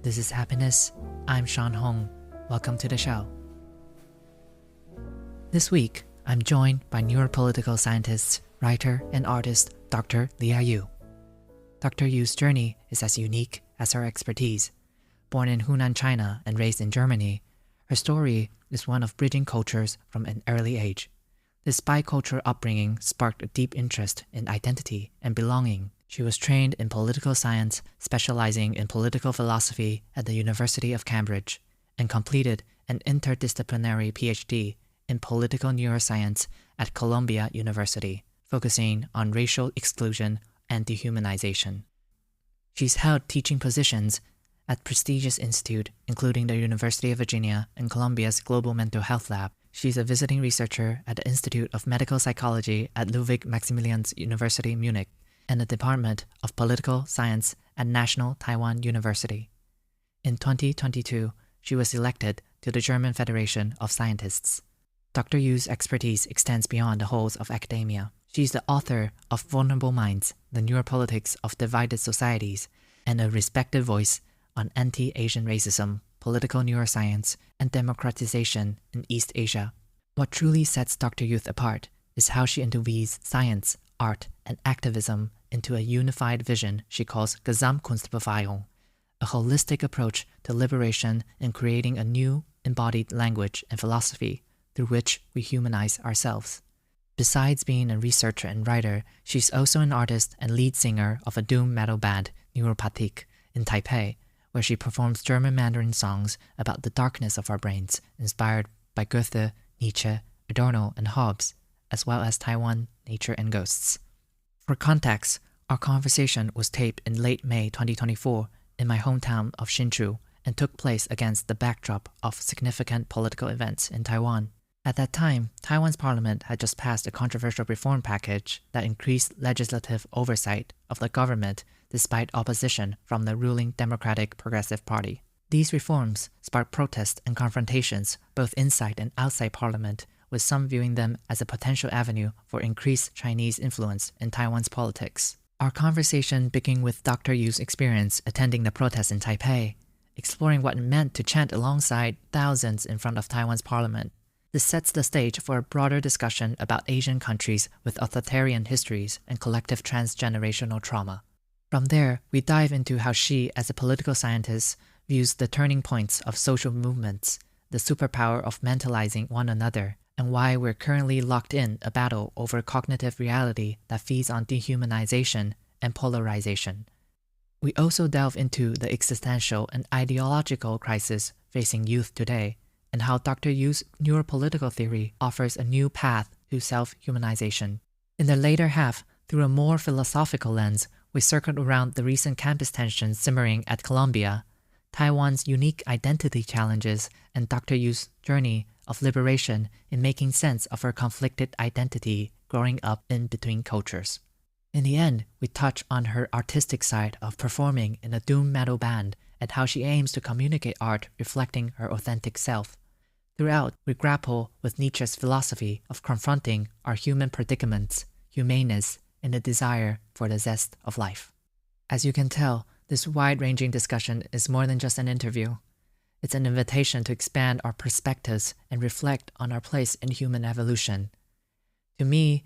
This is Happiness. I'm Sean Hong. Welcome to the show. This week, I'm joined by neuropolitical scientist, writer, and artist Dr. Leah Yu. Dr. Yu's journey is as unique as her expertise. Born in Hunan, China, and raised in Germany, her story is one of bridging cultures from an early age. This bicultural upbringing sparked a deep interest in identity and belonging. She was trained in political science, specializing in political philosophy at the University of Cambridge, and completed an interdisciplinary PhD in political neuroscience at Columbia University, focusing on racial exclusion and dehumanization. She's held teaching positions at prestigious institutes, including the University of Virginia and Columbia's Global Mental Health Lab. She's a visiting researcher at the Institute of Medical Psychology at Ludwig-Maximilians University, Munich, and the Department of Political Science at National Taiwan University. In 2022, she was elected to the German Federation of Scientists. Dr. Yu's expertise extends beyond the halls of academia. She's the author of Vulnerable Minds, The Neuropolitics of Divided Societies, and a respected voice on anti-Asian racism, political neuroscience, and democratization in East Asia. What truly sets Dr. Yu apart is how she interweaves science, art, and activism into a unified vision she calls Gesamtkunstbefreiung, a holistic approach to liberation and creating a new, embodied language and philosophy through which we humanize ourselves. Besides being a researcher and writer, she's also an artist and lead singer of a doom metal band, Neuropathique, in Taipei, where she performs German Mandarin songs about the darkness of our brains, inspired by Goethe, Nietzsche, Adorno, and Hobbes, as well as Taiwan, nature, and ghosts. For context, our conversation was taped in late May 2024 in my hometown of Hsinchu and took place against the backdrop of significant political events in Taiwan. At that time, Taiwan's parliament had just passed a controversial reform package that increased legislative oversight of the government despite opposition from the ruling Democratic Progressive Party. These reforms sparked protests and confrontations both inside and outside parliament, with some viewing them as a potential avenue for increased Chinese influence in Taiwan's politics. Our conversation began with Dr. Yu's experience attending the protests in Taipei, exploring what it meant to chant alongside thousands in front of Taiwan's parliament. This sets the stage for a broader discussion about Asian countries with authoritarian histories and collective transgenerational trauma. From there, we dive into how she, as a political scientist, views the turning points of social movements, the superpower of mentalizing one another, and why we're currently locked in a battle over cognitive reality that feeds on dehumanization and polarization. We also delve into the existential and ideological crisis facing youth today, and how Dr. Yu's neuropolitical theory offers a new path to self-humanization. In the later half, through a more philosophical lens, we circled around the recent campus tensions simmering at Columbia, Taiwan's unique identity challenges, and Dr. Yu's journey of liberation in making sense of her conflicted identity growing up in between cultures. In the end, we touch on her artistic side of performing in a doom metal band and how she aims to communicate art reflecting her authentic self. Throughout, we grapple with Nietzsche's philosophy of confronting our human predicaments, humaneness, and the desire for the zest of life. As you can tell, this wide-ranging discussion is more than just an interview. It's an invitation to expand our perspectives and reflect on our place in human evolution. To me,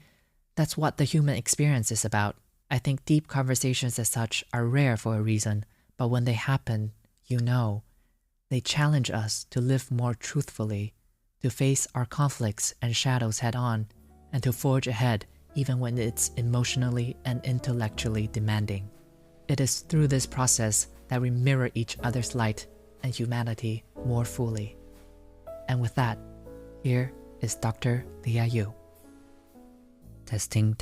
that's what the human experience is about. I think deep conversations as such are rare for a reason, but when they happen, they challenge us to live more truthfully, to face our conflicts and shadows head-on, and to forge ahead even when it's emotionally and intellectually demanding. It is through this process that we mirror each other's light and humanity more fully. And with that, here is Dr. Leah Yu. Testing.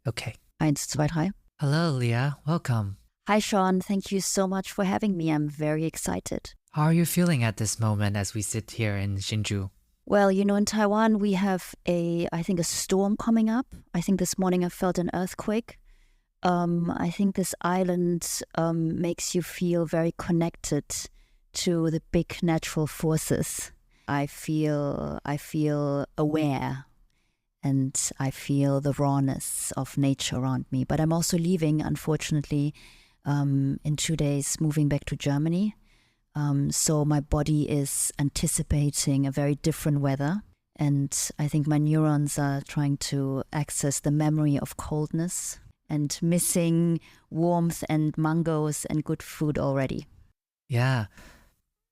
Okay. 1, 2, 3. Hello, Leah. Welcome. Hi, Sean. Thank you so much for having me. I'm very excited. How are you feeling at this moment as we sit here in Hsinchu? Well, in Taiwan, we have a storm coming up. I think this morning I felt an earthquake. I think this island makes you feel very connected to the big natural forces. I feel aware, and I feel the rawness of nature around me. But I'm also leaving, unfortunately, in 2 days moving back to Germany. So my body is anticipating a very different weather. And I think my neurons are trying to access the memory of coldness and missing warmth and mangoes and good food already. Yeah.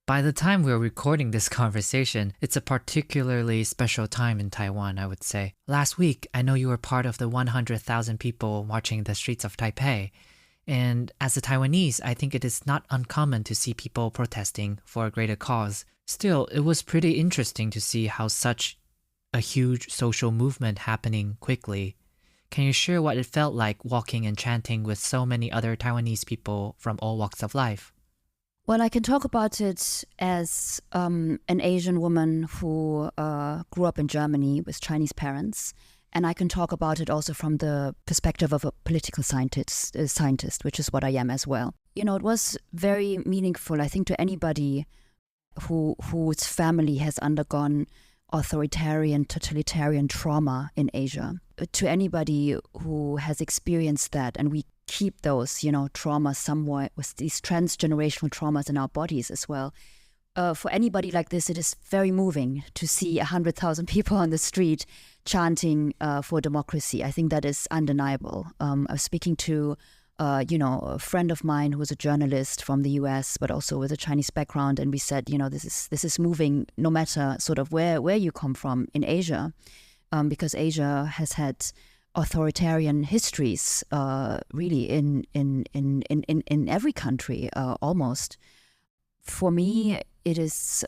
By the time we're recording this conversation, it's a particularly special time in Taiwan, I would say. Last week, I know you were part of the 100,000 people marching the streets of Taipei. And as a Taiwanese, I think it is not uncommon to see people protesting for a greater cause. Still, it was pretty interesting to see how such a huge social movement happening quickly. Can you share what it felt like walking and chanting with so many other Taiwanese people from all walks of life? Well, I can talk about it as an Asian woman who grew up in Germany with Chinese parents. And I can talk about it also from the perspective of a political scientist, which is what I am as well. You know, it was very meaningful, I think, to anybody whose family has undergone authoritarian, totalitarian trauma in Asia. To anybody who has experienced that, and we keep those, traumas somewhat, with these transgenerational traumas in our bodies as well. For anybody like this, it is very moving to see 100,000 people on the street chanting for democracy. I think that is undeniable. I was speaking to, a friend of mine who was a journalist from the US, but also with a Chinese background, and we said, this is moving no matter sort of where you come from in Asia, because Asia has had authoritarian histories, really in every country almost. For me, it is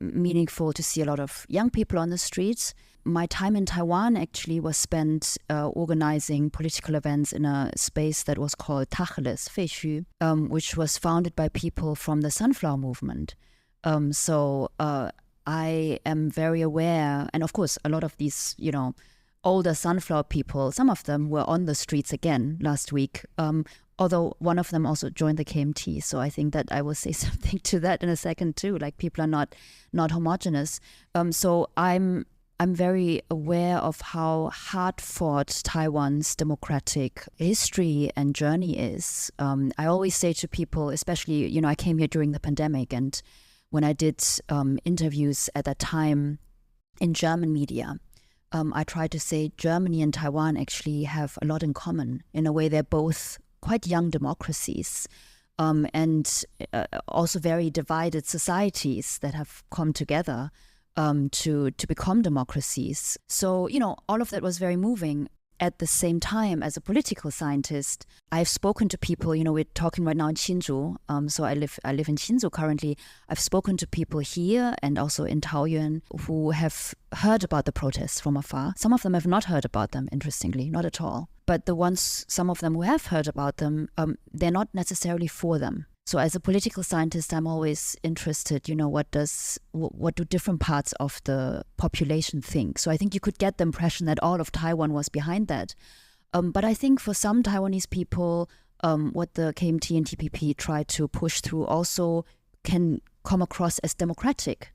meaningful to see a lot of young people on the streets. My time in Taiwan actually was spent organizing political events in a space that was called Tacheles, Feishu, which was founded by people from the Sunflower Movement. So I am very aware, and of course, a lot of these, older Sunflower people, some of them were on the streets again last week. Although one of them also joined the KMT, so I think that I will say something to that in a second too. Like, people are not homogenous. So I'm very aware of how hard-fought Taiwan's democratic history and journey is. I always say to people, especially, I came here during the pandemic, and when I did interviews at that time in German media, I tried to say Germany and Taiwan actually have a lot in common. In a way, they're both quite young democracies, and also very divided societies that have come together to become democracies. So, all of that was very moving. At the same time, as a political scientist, I've spoken to people, we're talking right now in Hsinchu, so I live in Hsinchu currently. I've spoken to people here and also in Taoyuan who have heard about the protests from afar. Some of them have not heard about them, interestingly, not at all. But some of them who have heard about them, they're not necessarily for them. So as a political scientist, I'm always interested, what do different parts of the population think? So I think you could get the impression that all of Taiwan was behind that. But I think for some Taiwanese people, what the KMT and TPP tried to push through also can come across as democratic.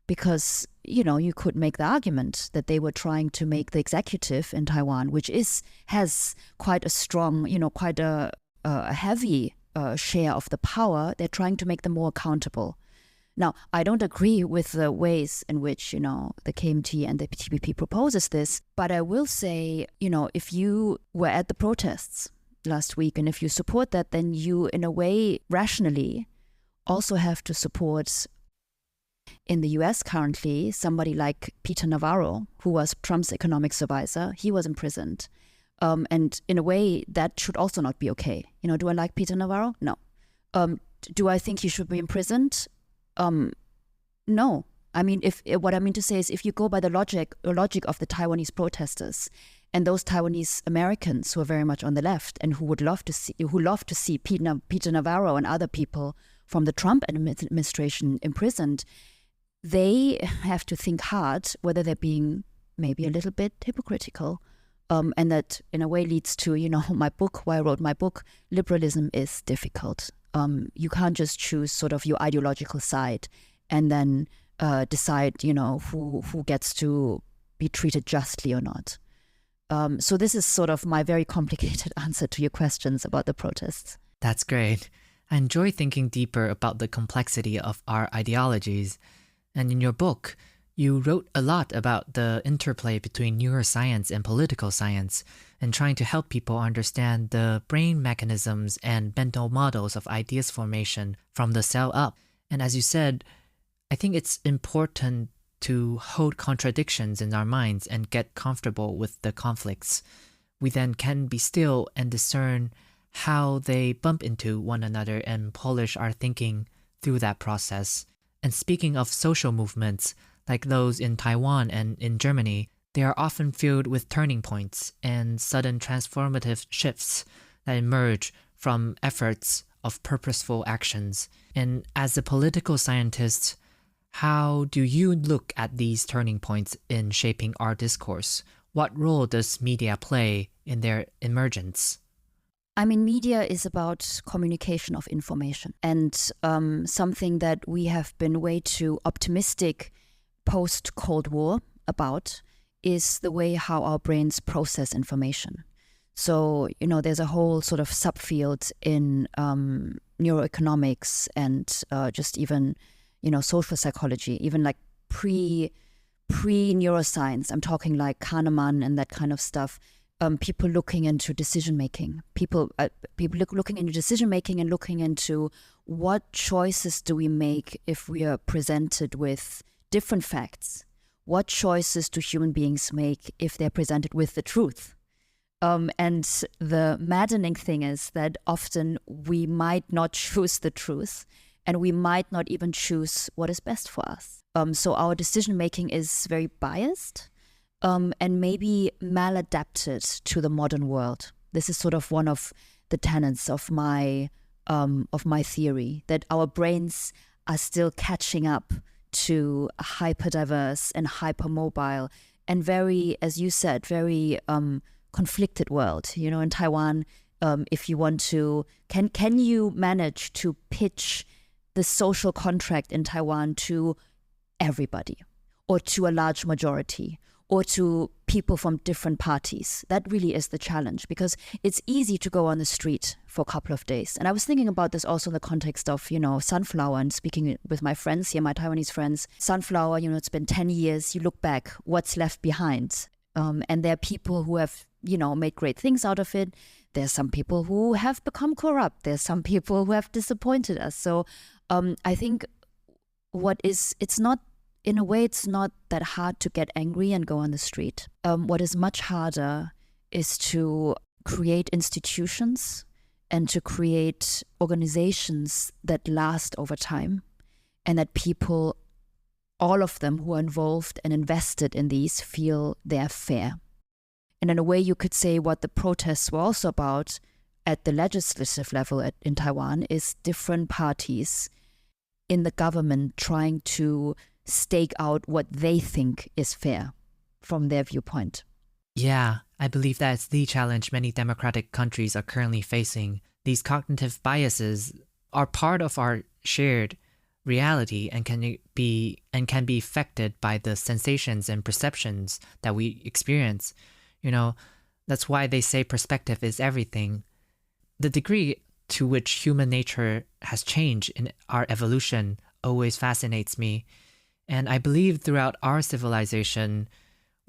Because, you could make the argument that they were trying to make the executive in Taiwan, which has quite a strong, quite a heavy share of the power, they're trying to make them more accountable. Now, I don't agree with the ways in which, the KMT and the TPP proposes this, but I will say, if you were at the protests last week and if you support that, then you, in a way, rationally also have to support, in the US currently, somebody like Peter Navarro, who was Trump's economics advisor. He was imprisoned. And in a way, that should also not be okay. Do I like Peter Navarro? No. Do I think he should be imprisoned? No. I mean, what I mean to say is, if you go by the logic of the Taiwanese protesters and those Taiwanese Americans who are very much on the left and who love to see Peter Navarro and other people from the Trump administration imprisoned, they have to think hard whether they're being maybe a little bit hypocritical. And that in a way leads to, my book, why I wrote my book, Liberalism is Difficult. You can't just choose sort of your ideological side and then decide, who gets to be treated justly or not. So this is sort of my very complicated answer to your questions about the protests. That's great. I enjoy thinking deeper about the complexity of our ideologies. And in your book, you wrote a lot about the interplay between neuroscience and political science and trying to help people understand the brain mechanisms and mental models of ideas formation from the cell up. And as you said, I think it's important to hold contradictions in our minds and get comfortable with the conflicts. We then can be still and discern how they bump into one another and polish our thinking through that process. And speaking of social movements, like those in Taiwan and in Germany, they are often filled with turning points and sudden transformative shifts that emerge from efforts of purposeful actions. And as a political scientist, how do you look at these turning points in shaping our discourse? What role does media play in their emergence? I mean, media is about communication of information, and something that we have been way too optimistic post-Cold War about is the way how our brains process information. So, there's a whole sort of subfield in neuroeconomics and just even, social psychology, even like pre-neuroscience. I'm talking like Kahneman and that kind of stuff. People looking into decision making, people looking into decision making and looking into what choices do we make if we are presented with different facts. What choices do human beings make if they're presented with the truth? And the maddening thing is that often we might not choose the truth, and we might not even choose what is best for us. So our decision making is very biased. And maybe maladapted to the modern world. This is sort of one of the tenets of my theory, that our brains are still catching up to a hyper-diverse and hyper-mobile and very, as you said, very conflicted world. In Taiwan, if you want to, can you manage to pitch the social contract in Taiwan to everybody or to a large majority? Or to people from different parties? That really is the challenge, because it's easy to go on the street for a couple of days. And I was thinking about this also in the context of, Sunflower, and speaking with my friends here, my Taiwanese friends. Sunflower, it's been 10 years. You look back, what's left behind? And there are people who have, made great things out of it. There's some people who have become corrupt. There's some people who have disappointed us. So I think in a way, it's not that hard to get angry and go on the street. What is much harder is to create institutions and to create organizations that last over time, and that people, all of them who are involved and invested in these, feel they're fair. And in a way, you could say what the protests were also about at the legislative level in Taiwan is different parties in the government trying to stake out what they think is fair from their viewpoint. Yeah, I believe that's the challenge many democratic countries are currently facing. These cognitive biases are part of our shared reality and can be affected by the sensations and perceptions that we experience. That's why they say perspective is everything. The degree to which human nature has changed in our evolution always fascinates me. And I believe throughout our civilization,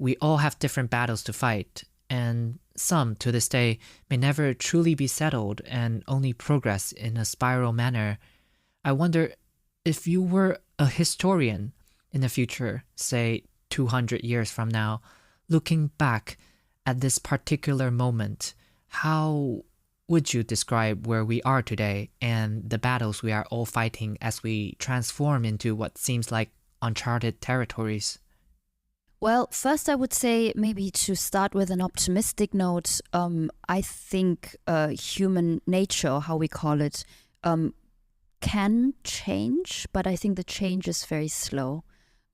we all have different battles to fight, and some, to this day, may never truly be settled and only progress in a spiral manner. I wonder if you were a historian in the future, say 200 years from now, looking back at this particular moment, how would you describe where we are today and the battles we are all fighting as we transform into what seems like uncharted territories? Well, first I would say, maybe to start with an optimistic note, I think human nature, how we call it, can change, but I think the change is very slow.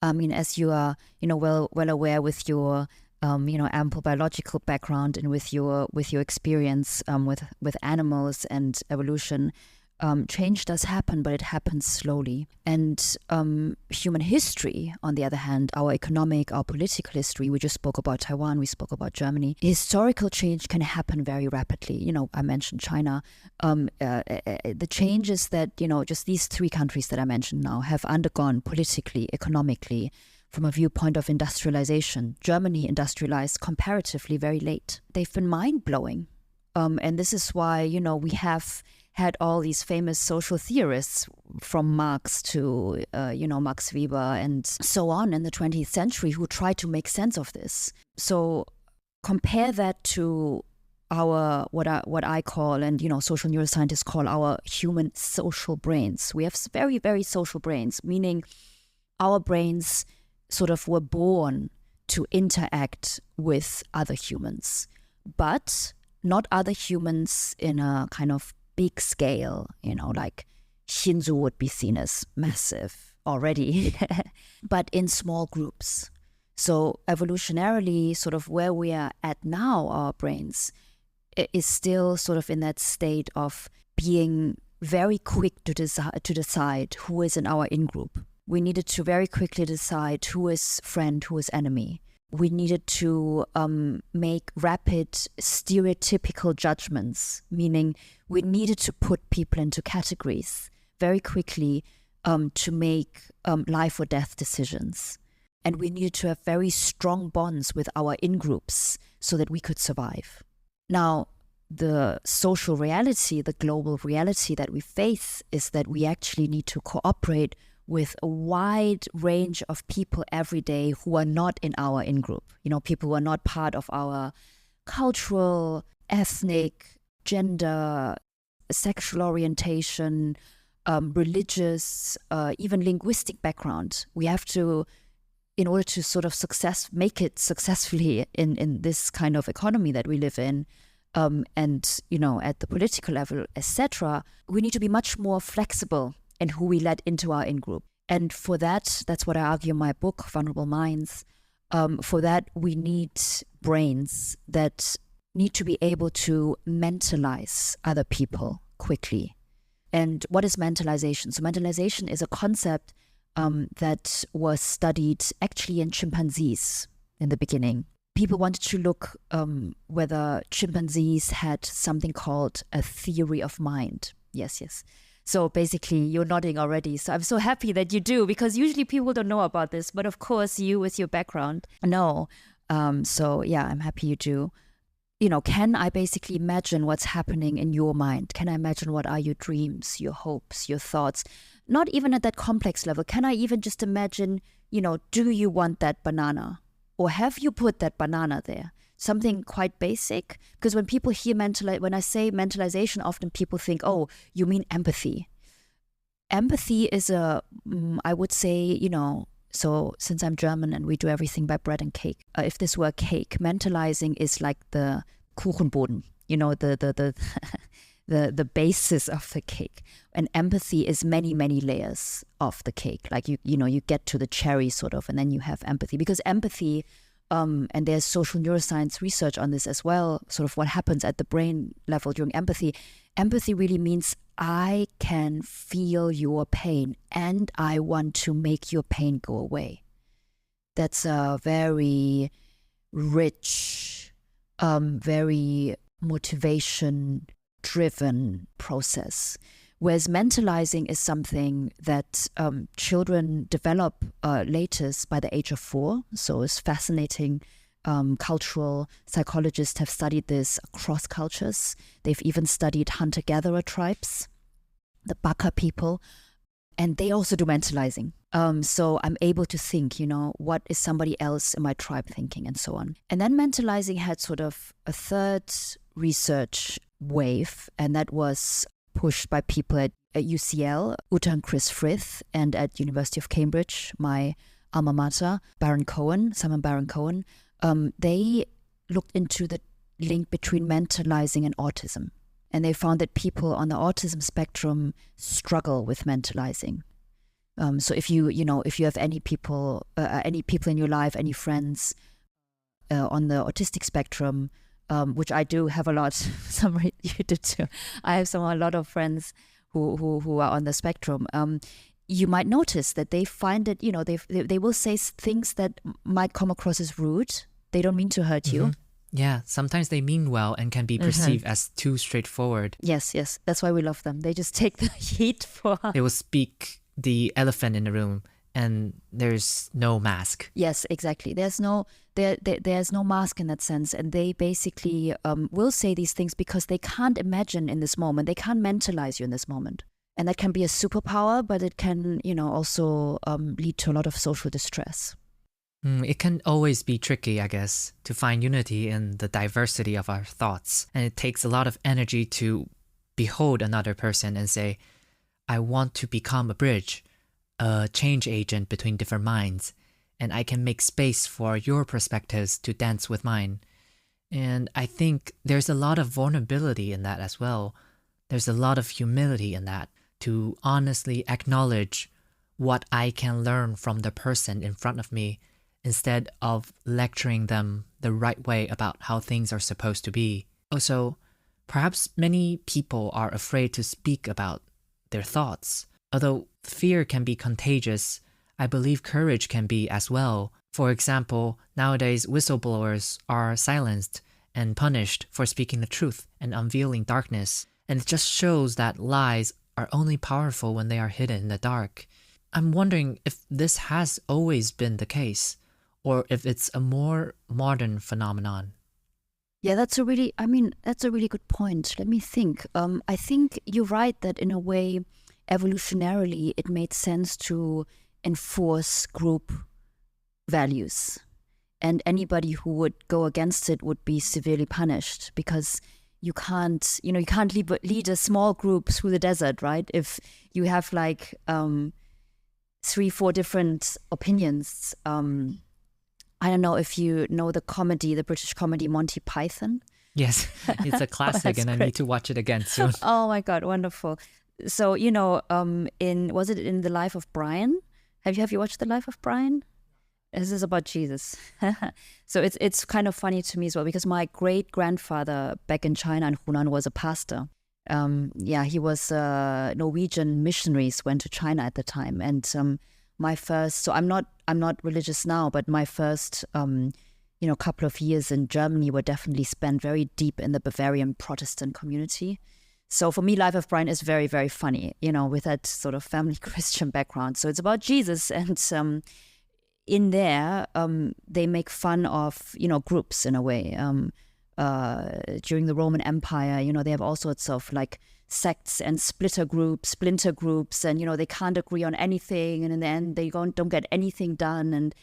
I mean, as you are, well aware with your, ample biological background and with your experience with animals and evolution, Change does happen, but it happens slowly. And human history, on the other hand, our economic, our political history, we just spoke about Taiwan, we spoke about Germany. Historical change can happen very rapidly. You know, I mentioned China. The changes that, you know, just these three countries that I mentioned now have undergone politically, economically, from a viewpoint of industrialization. Germany industrialized comparatively very late. They've been mind-blowing. And this is why, you know, we have had all these famous social theorists from Marx to, Max Weber and so on in the 20th century who tried to make sense of this. So compare that to our, what I call, and, you know, social neuroscientists call our human social brains. We have very, very social brains, meaning our brains sort of were born to interact with other humans, but not other humans in a kind of big scale, you know, like Hsinchu would be seen as massive already, but in small groups. So evolutionarily, sort of where we are at now, our brains, is still sort of in that state of being very quick to decide who is in our in-group. We needed to very quickly decide who is friend, who is enemy. We needed to make rapid stereotypical judgments, meaning we needed to put people into categories very quickly to make life or death decisions. And we needed to have very strong bonds with our in-groups so that we could survive. Now, the social reality, the global reality that we face is that we actually need to cooperate with a wide range of people every day who are not in our in-group. You know, people who are not part of our cultural, ethnic, gender, sexual orientation, religious, even linguistic background. We have to, in order to sort of make it successfully in this kind of economy that we live in, and, you know, at the political level, etc., we need to be much more flexible and who we let into our in-group. And for that, that's what I argue in my book, Vulnerable Minds. For that, we need brains that need to be able to mentalize other people quickly. And what is mentalization? So mentalization is a concept that was studied actually in chimpanzees in the beginning. People wanted to look whether chimpanzees had something called a theory of mind. Yes. So basically, you're nodding already. So I'm so happy that you do, because usually people don't know about this. But of course, you with your background know. So yeah, I'm happy you do. You know, can I basically imagine what's happening in your mind? Can I imagine what are your dreams, your hopes, your thoughts? Not even at that complex level. Can I even just imagine, you know, do you want that banana? Or have you put that banana there? Something quite basic, because when people hear when I say mentalization, often people think, oh, you mean empathy. Empathy is I would say, you know, so since I'm German and we do everything by bread and cake, if this were cake, mentalizing is like the Kuchenboden, you know, the basis of the cake. And empathy is many, many layers of the cake. Like, you know, you get to the cherry sort of, and then you have empathy. Because empathy, and there's social neuroscience research on this as well, sort of what happens at the brain level during empathy. Empathy really means I can feel your pain and I want to make your pain go away. That's a very rich, very motivation-driven process. Whereas mentalizing is something that children develop latest by the age of 4. So it's fascinating. Cultural psychologists have studied this across cultures. They've even studied hunter-gatherer tribes, the Baka people, and they also do mentalizing. So I'm able to think, you know, what is somebody else in my tribe thinking and so on. And then mentalizing had sort of a third research wave, and that was pushed by people at UCL, Uta and Chris Frith, and at University of Cambridge, my alma mater, Simon Baron-Cohen. They looked into the link between mentalizing and autism. And they found that people on the autism spectrum struggle with mentalizing. So if you have any people in your life, any friends on the autistic spectrum, which I do have a lot, some you do too. I have a lot of friends who are on the spectrum, you might notice that they find it, they will say things that might come across as rude. They don't mean to hurt you. Yeah, sometimes they mean well and can be perceived as too straightforward. Yes. That's why we love them. They just take the heat for us. They will speak the elephant in the room and there's no mask. Yes, exactly. There's no mask in that sense. And they basically will say these things because they can't imagine in this moment. They can't mentalize you in this moment. And that can be a superpower, but it can, also lead to a lot of social distress. It can always be tricky, I guess, to find unity in the diversity of our thoughts. And it takes a lot of energy to behold another person and say, I want to become a bridge, a change agent between different minds, and I can make space for your perspectives to dance with mine. And I think there's a lot of vulnerability in that as well. There's a lot of humility in that, to honestly acknowledge what I can learn from the person in front of me, instead of lecturing them the right way about how things are supposed to be. Also, perhaps many people are afraid to speak about their thoughts. Although fear can be contagious, I believe courage can be as well. For example, nowadays whistleblowers are silenced and punished for speaking the truth and unveiling darkness, and it just shows that lies are only powerful when they are hidden in the dark. I'm wondering if this has always been the case, or if it's a more modern phenomenon. Yeah, that's a really good point. Let me think. I think you're right that in a way, evolutionarily, it made sense to enforce group values. And anybody who would go against it would be severely punished, because you can't lead a small group through the desert, right? If you have 3-4 different opinions, I don't know if you know the British comedy Monty Python. Yes, it's a classic and I need to watch it again soon. Oh my God, wonderful. So, was it in The Life of Brian? Have you watched The Life of Brian? This is about Jesus. So it's kind of funny to me as well, because my great-grandfather back in China in Hunan was a pastor. He was Norwegian missionaries went to China at the time. And I'm not religious now, but my first couple of years in Germany were definitely spent very deep in the Bavarian Protestant community. So for me, Life of Brian is very, very funny, with that sort of family Christian background. So it's about Jesus, and in there they make fun of groups in a way. During the Roman Empire, they have all sorts of sects and splinter groups, and they can't agree on anything, and in the end they don't get anything done. And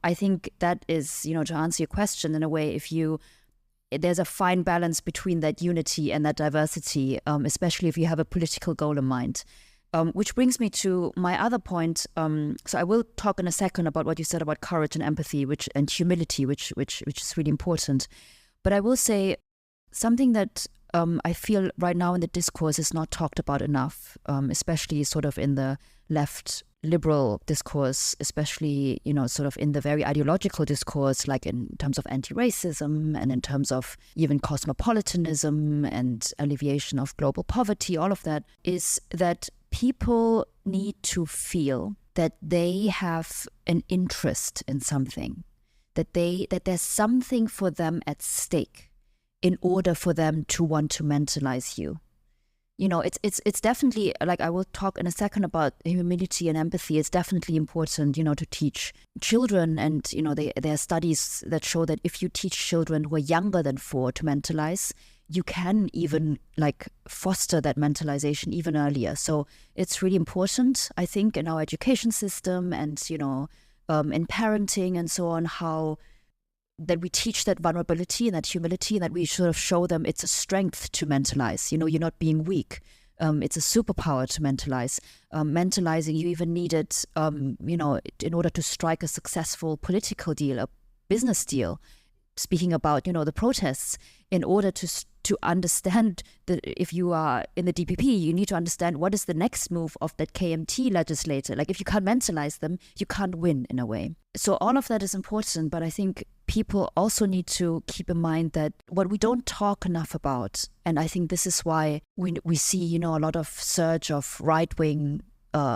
I think that is, to answer your question in a way, there's a fine balance between that unity and that diversity, especially if you have a political goal in mind. Which brings me to my other point. So I will talk in a second about what you said about courage and empathy, and humility, which is really important. But I will say something that I feel right now in the discourse is not talked about enough, especially sort of in the left liberal discourse, especially, sort of in the very ideological discourse, like in terms of anti-racism and in terms of even cosmopolitanism and alleviation of global poverty, all of that, is that people need to feel that they have an interest in something, that there's something for them at stake in order for them to want to mentalize you. It's definitely, I will talk in a second about humility and empathy. It's definitely important, to teach children. And, there are studies that show that if you teach children who are younger than 4 to mentalize, you can even foster that mentalization even earlier. So it's really important, I think, in our education system and, in parenting and so on, how that we teach that vulnerability and that humility, and that we sort of show them it's a strength to mentalize. You're not being weak. It's a superpower to mentalize. Mentalizing, you even need it, in order to strike a successful political deal, a business deal. speaking about, the protests, in order to understand if you are in the DPP, you need to understand what is the next move of that KMT legislator. Like if you can't mentalize them, you can't win in a way. So all of that is important, but I think people also need to keep in mind that what we don't talk enough about, and I think this is why we see, a lot of surge of right-wing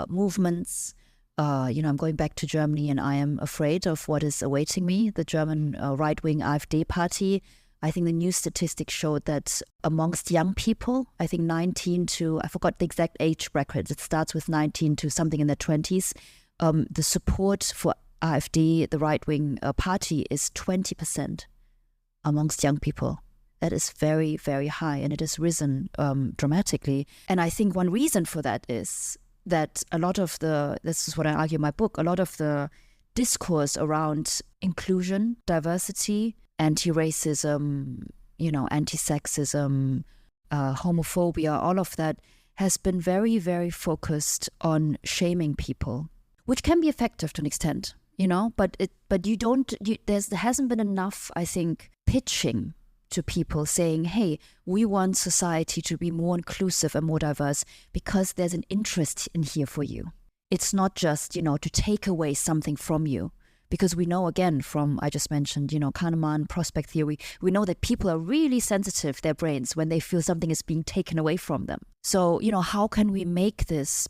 movements. I'm going back to Germany and I am afraid of what is awaiting me. The German right-wing AfD party, I think the new statistics showed that amongst young people, I think 19 to, I forgot the exact age bracket, it starts with 19 to something in their 20s, the support for AfD, the right-wing party, is 20% amongst young people. That is very, very high, and it has risen dramatically. And I think one reason for that is that a lot of this is what I argue in my book, a lot of the discourse around inclusion, diversity, anti-racism, anti-sexism, homophobia, all of that has been very, very focused on shaming people, which can be effective to an extent, but there hasn't been enough, I think, pitching to people saying, hey, we want society to be more inclusive and more diverse because there's an interest in here for you. It's not just, to take away something from you. Because we know, again, from, I just mentioned, Kahneman, prospect theory, we know that people are really sensitive, their brains, when they feel something is being taken away from them. So, how can we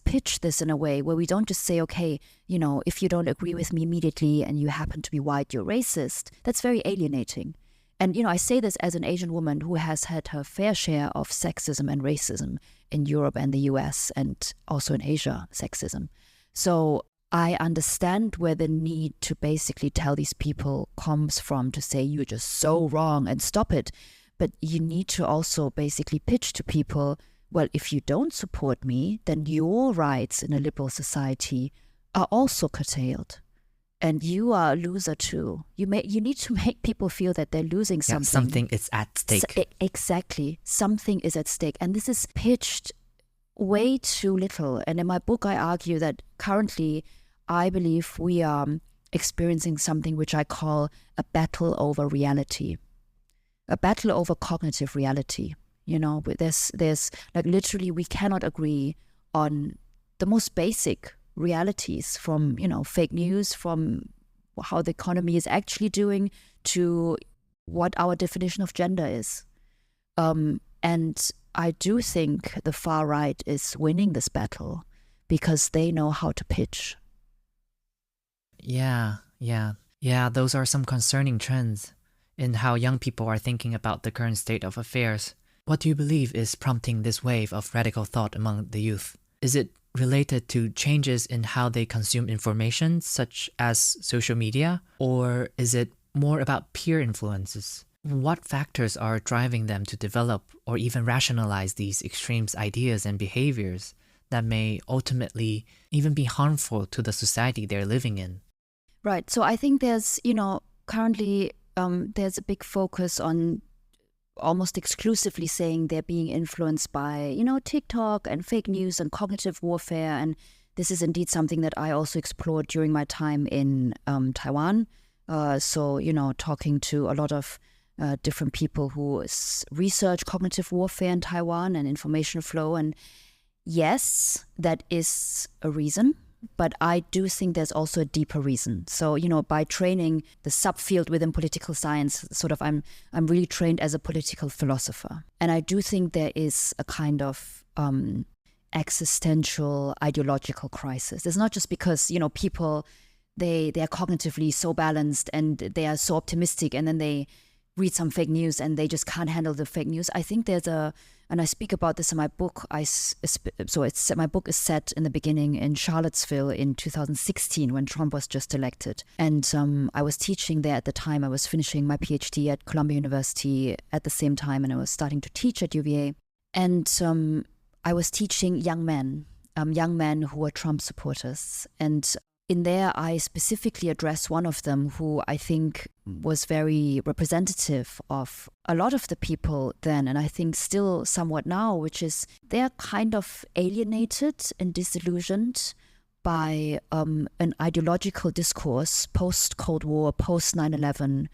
pitch this in a way where we don't just say, okay, if you don't agree with me immediately and you happen to be white, you're racist. That's very alienating. And, I say this as an Asian woman who has had her fair share of sexism and racism in Europe and the US, and also in Asia, sexism. So I understand where the need to basically tell these people comes from, to say you're just so wrong and stop it. But you need to also basically pitch to people, well, if you don't support me, then your rights in a liberal society are also curtailed. And you are a loser too. You need to make people feel that they're losing something. Yeah, something is at stake. Exactly. Something is at stake. And this is pitched way too little. And in my book, I argue that currently, I believe we are experiencing something which I call a battle over reality, a battle over cognitive reality. There's like literally we cannot agree on the most basic realities, from, fake news, from how the economy is actually doing, to what our definition of gender is. And I do think the far right is winning this battle because they know how to pitch. Yeah, those are some concerning trends in how young people are thinking about the current state of affairs. What do you believe is prompting this wave of radical thought among the youth? Is it related to changes in how they consume information, such as social media, or is it more about peer influences? What factors are driving them to develop or even rationalize these extreme ideas and behaviors that may ultimately even be harmful to the society they're living in? Right. So I think there's, currently there's a big focus on almost exclusively saying they're being influenced by, TikTok and fake news and cognitive warfare. And this is indeed something that I also explored during my time in Taiwan. So, talking to a lot of different people who research cognitive warfare in Taiwan and information flow. And yes, that is a reason. But I do think there's also a deeper reason. So, by training the subfield within political science, I'm really trained as a political philosopher. And I do think there is a kind of existential ideological crisis. It's not just because, people, they are cognitively so balanced and they are so optimistic, and then they read some fake news and they just can't handle the fake news. I think there's and I speak about this in my book. My book is set in the beginning in Charlottesville in 2016 when Trump was just elected. And I was teaching there at the time. I was finishing my PhD at Columbia University at the same time, and I was starting to teach at UVA. And I was teaching young men who were Trump supporters. And in there, I specifically addressed one of them who I think was very representative of a lot of the people then, and I think still somewhat now, which is they're kind of alienated and disillusioned by an ideological discourse post-Cold War, post 9/11,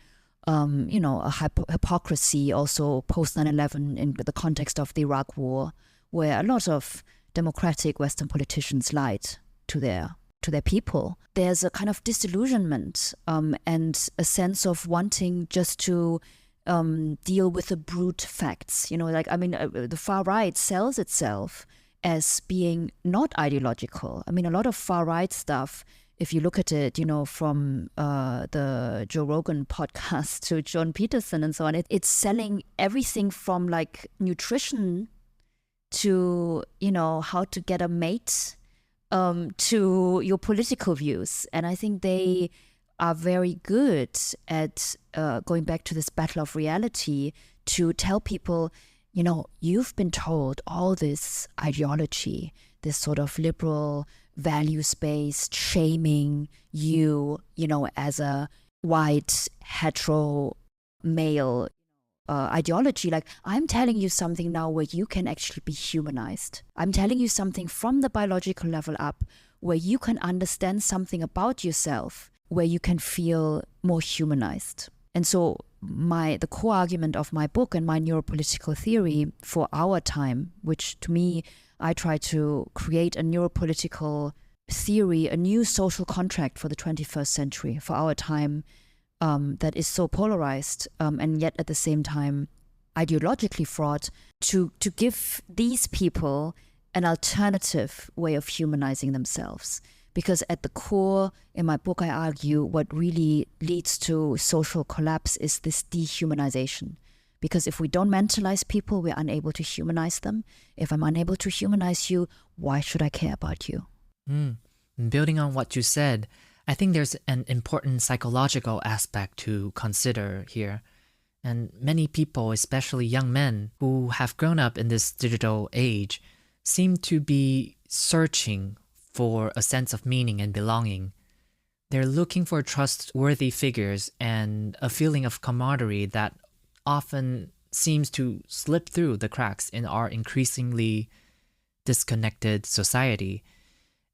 a hypocrisy also post 9/11 in the context of the Iraq War, where a lot of democratic Western politicians lied to their people. There's a kind of disillusionment and a sense of wanting just to deal with the brute facts. The far right sells itself as being not ideological. A lot of far right stuff, if you look at it, from the Joe Rogan podcast to John Peterson and so on, it's selling everything from like nutrition to, how to get a mate, to your political views. And I think they are very good at going back to this battle of reality to tell people, you've been told all this ideology, this sort of liberal, values-based shaming you, as a white, hetero male ideology. Like, I'm telling you something now where you can actually be humanized. I'm telling you something from the biological level up where you can understand something about yourself, where you can feel more humanized. And so the core argument of my book and my neuropolitical theory for our time, which to me, I try to create a neuropolitical theory, a new social contract for the 21st century, for our time, that is so polarized and yet at the same time ideologically fraught, to give these people an alternative way of humanizing themselves. Because at the core, in my book, I argue what really leads to social collapse is this dehumanization. Because if we don't mentalize people, we're unable to humanize them. If I'm unable to humanize you, why should I care about you? Building on what you said, I think there's an important psychological aspect to consider here. And many people, especially young men who have grown up in this digital age, seem to be searching for a sense of meaning and belonging. They're looking for trustworthy figures and a feeling of camaraderie that often seems to slip through the cracks in our increasingly disconnected society.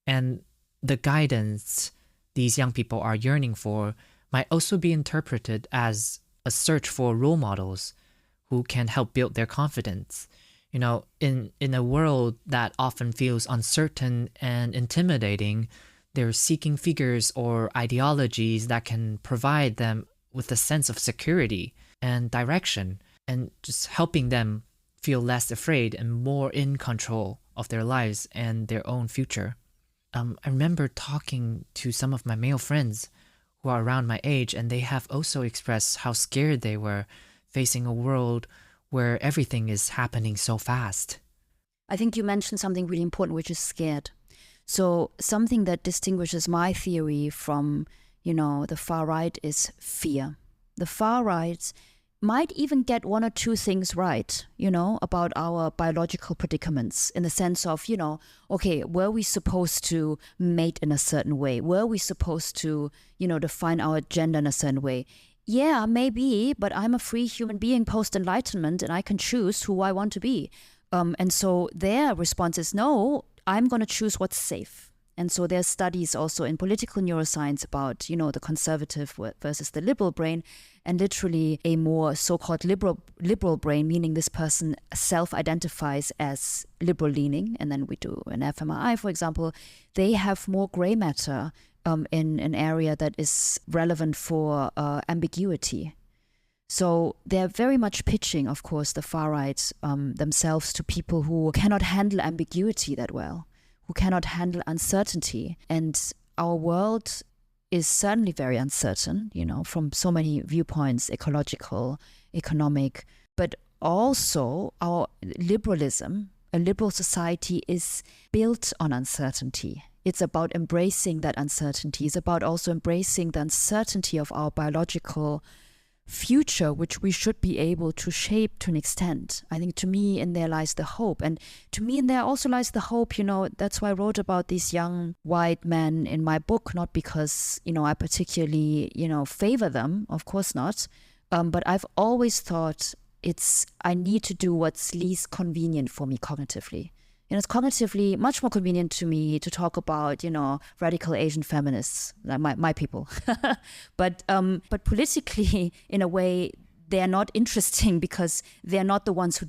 And the guidance these young people are yearning for might also be interpreted as a search for role models who can help build their confidence. In a world that often feels uncertain and intimidating, they're seeking figures or ideologies that can provide them with a sense of security and direction, and just helping them feel less afraid and more in control of their lives and their own future. I remember talking to some of my male friends who are around my age, and they have also expressed how scared they were facing a world where everything is happening so fast. I think you mentioned something really important, which is scared. So something that distinguishes my theory from, the far right is fear. The far right might even get one or two things right, about our biological predicaments, in the sense of, okay, were we supposed to mate in a certain way? Were we supposed to, define our gender in a certain way? Yeah, maybe, but I'm a free human being post-Enlightenment and I can choose who I want to be. And so their response is, no, I'm going to choose what's safe. And so there's studies also in political neuroscience about, the conservative versus the liberal brain, and literally a more so-called liberal brain, meaning this person self-identifies as liberal-leaning, and then we do an fMRI, for example, they have more gray matter in an area that is relevant for ambiguity. So they're very much pitching, of course, the far right themselves to people who cannot handle ambiguity that well, who cannot handle uncertainty. And our world is certainly very uncertain, from so many viewpoints, ecological, economic, but also our liberalism, a liberal society, is built on uncertainty. It's about embracing that uncertainty. It's about also embracing the uncertainty of our biological future, which we should be able to shape to an extent. I think to me in there lies the hope. And to me in there also lies the hope, that's why I wrote about these young white men in my book, not because, I particularly, favor them, of course not. But I've always thought I need to do what's least convenient for me cognitively. it's cognitively much more convenient to me to talk about, radical Asian feminists, like my people. But politically, in a way, they're not interesting because they're not the ones who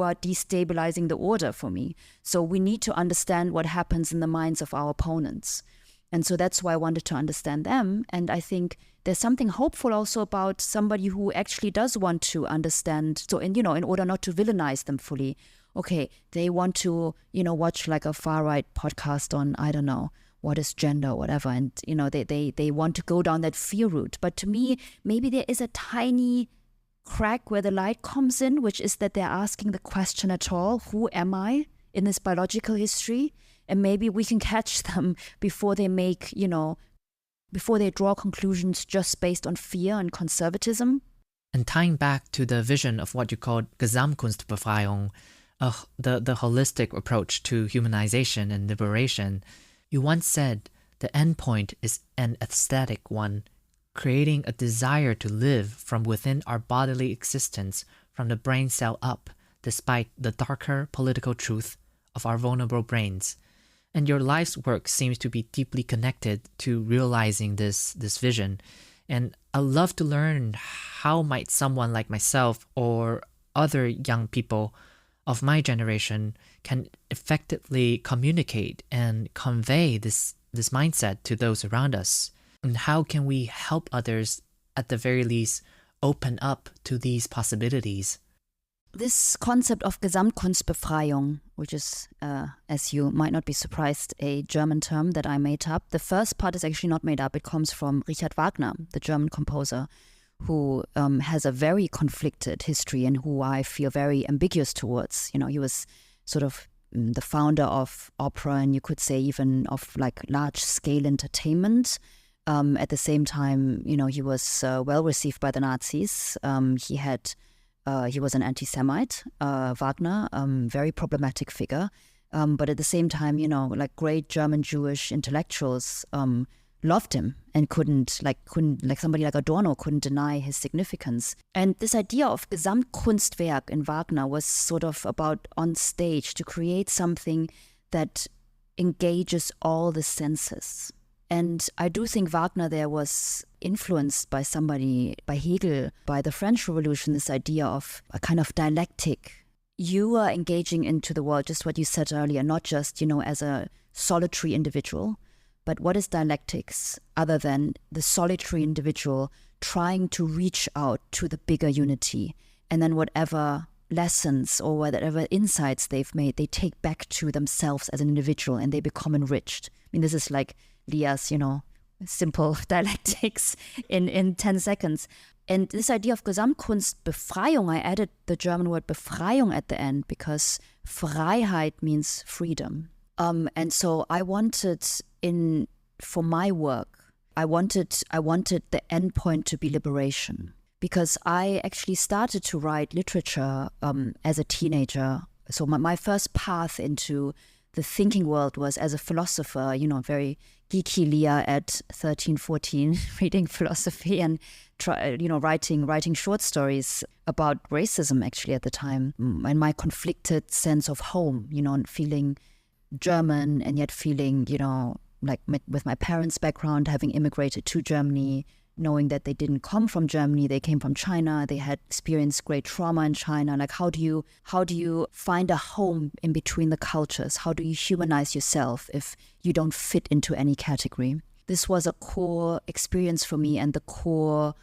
are destabilizing the order for me. So we need to understand what happens in the minds of our opponents. And so that's why I wanted to understand them. And I think there's something hopeful also about somebody who actually does want to understand. So, in order not to villainize them fully, okay, they want to, watch like a far-right podcast on, I don't know, what is gender or whatever. And, they want to go down that fear route. But to me, maybe there is a tiny crack where the light comes in, which is that they're asking the question at all, who am I in this biological history? And maybe we can catch them before they make, before they draw conclusions just based on fear and conservatism. And tying back to the vision of what you called Gesamtkunstbefreiung, the holistic approach to humanization and liberation, you once said the endpoint is an aesthetic one, creating a desire to live from within our bodily existence from the brain cell up, despite the darker political truth of our vulnerable brains. And your life's work seems to be deeply connected to realizing this vision. And I'd love to learn how might someone like myself or other young people of my generation can effectively communicate and convey this mindset to those around us. And how can we help others, at the very least, open up to these possibilities? This concept of Gesamtkunstbefreiung, which is, as you might not be surprised, a German term that I made up. The first part is actually not made up. It comes from Richard Wagner, the German composer, who has a very conflicted history and who I feel very ambiguous towards. He was sort of the founder of opera, and you could say even of like large-scale entertainment. At the same time, he was well received by the Nazis. He was an anti-Semite, Wagner, very problematic figure. But at the same time, like great German Jewish intellectuals loved him and couldn't like somebody like Adorno couldn't deny his significance. And this idea of Gesamtkunstwerk in Wagner was sort of about on stage to create something that engages all the senses. And I do think Wagner there was influenced by somebody, by Hegel, by the French Revolution, this idea of a kind of dialectic. You are engaging into the world, just what you said earlier, not just, as a solitary individual, but what is dialectics other than the solitary individual trying to reach out to the bigger unity, and then whatever lessons or whatever insights they've made, they take back to themselves as an individual and they become enriched. I mean, this is like Lia's, simple dialectics in 10 seconds. And this idea of Gesamtkunstbefreiung, I added the German word Befreiung at the end because Freiheit means freedom. And so I wanted for my work, I wanted the endpoint to be liberation, because I actually started to write literature as a teenager. So my first path into the thinking world was as a philosopher, very geeky Lia at 13, 14, reading philosophy and writing short stories about racism actually at the time, and my conflicted sense of home, feeling German and yet feeling, like with my parents' background, having immigrated to Germany, knowing that they didn't come from Germany, they came from China, they had experienced great trauma in China. Like, how do you find a home in between the cultures? How do you humanize yourself if you don't fit into any category? This was a core experience for me and the core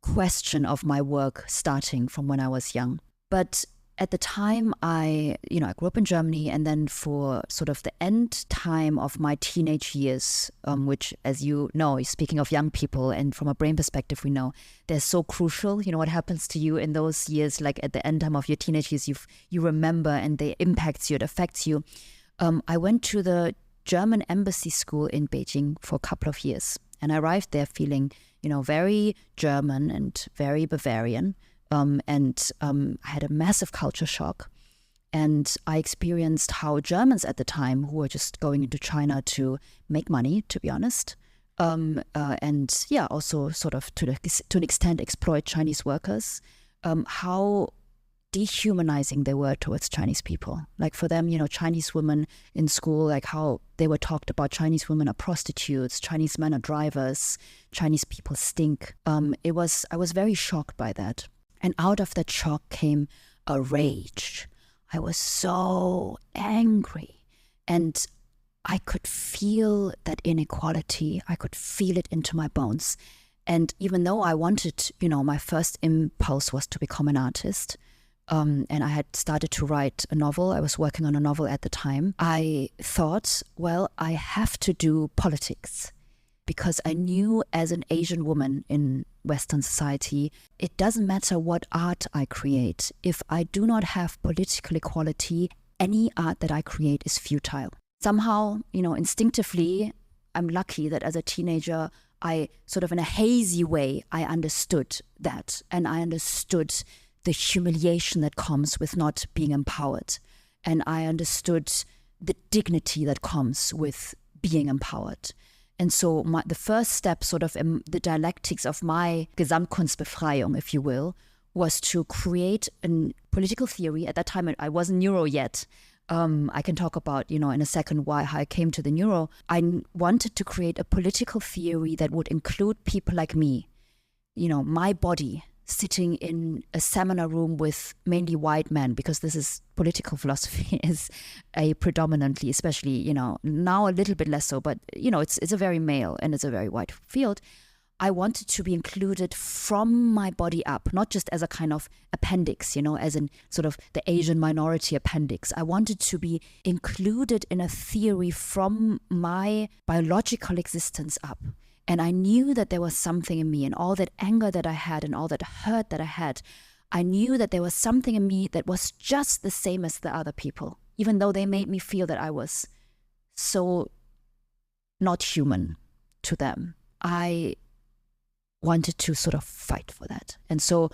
question of my work starting from when I was young. But at the time, I grew up in Germany, and then for sort of the end time of my teenage years, which, as you know, speaking of young people and from a brain perspective, we know they're so crucial. What happens to you in those years, like at the end time of your teenage years, you remember, and they impacts you, it affects you. I went to the German embassy school in Beijing for a couple of years, and I arrived there feeling, very German and very Bavarian. And I had a massive culture shock. And I experienced how Germans at the time, who were just going into China to make money, to be honest, and also sort of to an extent exploit Chinese workers, how dehumanizing they were towards Chinese people. Like for them, Chinese women in school, like how they were talked about, Chinese women are prostitutes, Chinese men are drivers, Chinese people stink. I was very shocked by that. And out of that shock came a rage. I was so angry. And I could feel that inequality. I could feel it into my bones. And even though I wanted, my first impulse was to become an artist, and I had started to write a novel. I was working on a novel at the time. I thought, well, I have to do politics, because I knew as an Asian woman in Western society, it doesn't matter what art I create. If I do not have political equality, any art that I create is futile. Somehow, instinctively, I'm lucky that as a teenager, I sort of in a hazy way, I understood that. And I understood the humiliation that comes with not being empowered. And I understood the dignity that comes with being empowered. And so the first step, sort of in the dialectics of my Gesamtkunstbefreiung, if you will, was to create a political theory. At that time, I wasn't neuro yet. I can talk about, in a second how I came to the neuro. I wanted to create a political theory that would include people like me, my body, sitting in a seminar room with mainly white men, because this is political philosophy is a predominantly, especially, now a little bit less so, but, it's a very male and it's a very white field. I wanted to be included from my body up, not just as a kind of appendix, as in sort of the Asian minority appendix. I wanted to be included in a theory from my biological existence up. And I knew that there was something in me, and all that anger that I had and all that hurt that I had, I knew that there was something in me that was just the same as the other people, even though they made me feel that I was so not human to them. I wanted to sort of fight for that. And so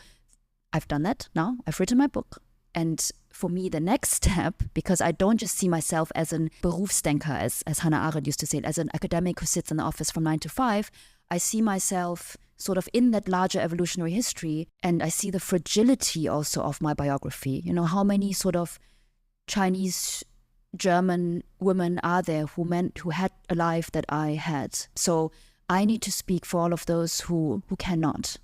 I've done that now. I've written my book. And for me, the next step, because I don't just see myself as an Berufsdenker, as Hannah Arendt used to say, as an academic who sits in the office from 9 to 5, I see myself sort of in that larger evolutionary history, and I see the fragility also of my biography. How many sort of Chinese, German women are there who had a life that I had? So I need to speak for all of those who cannot.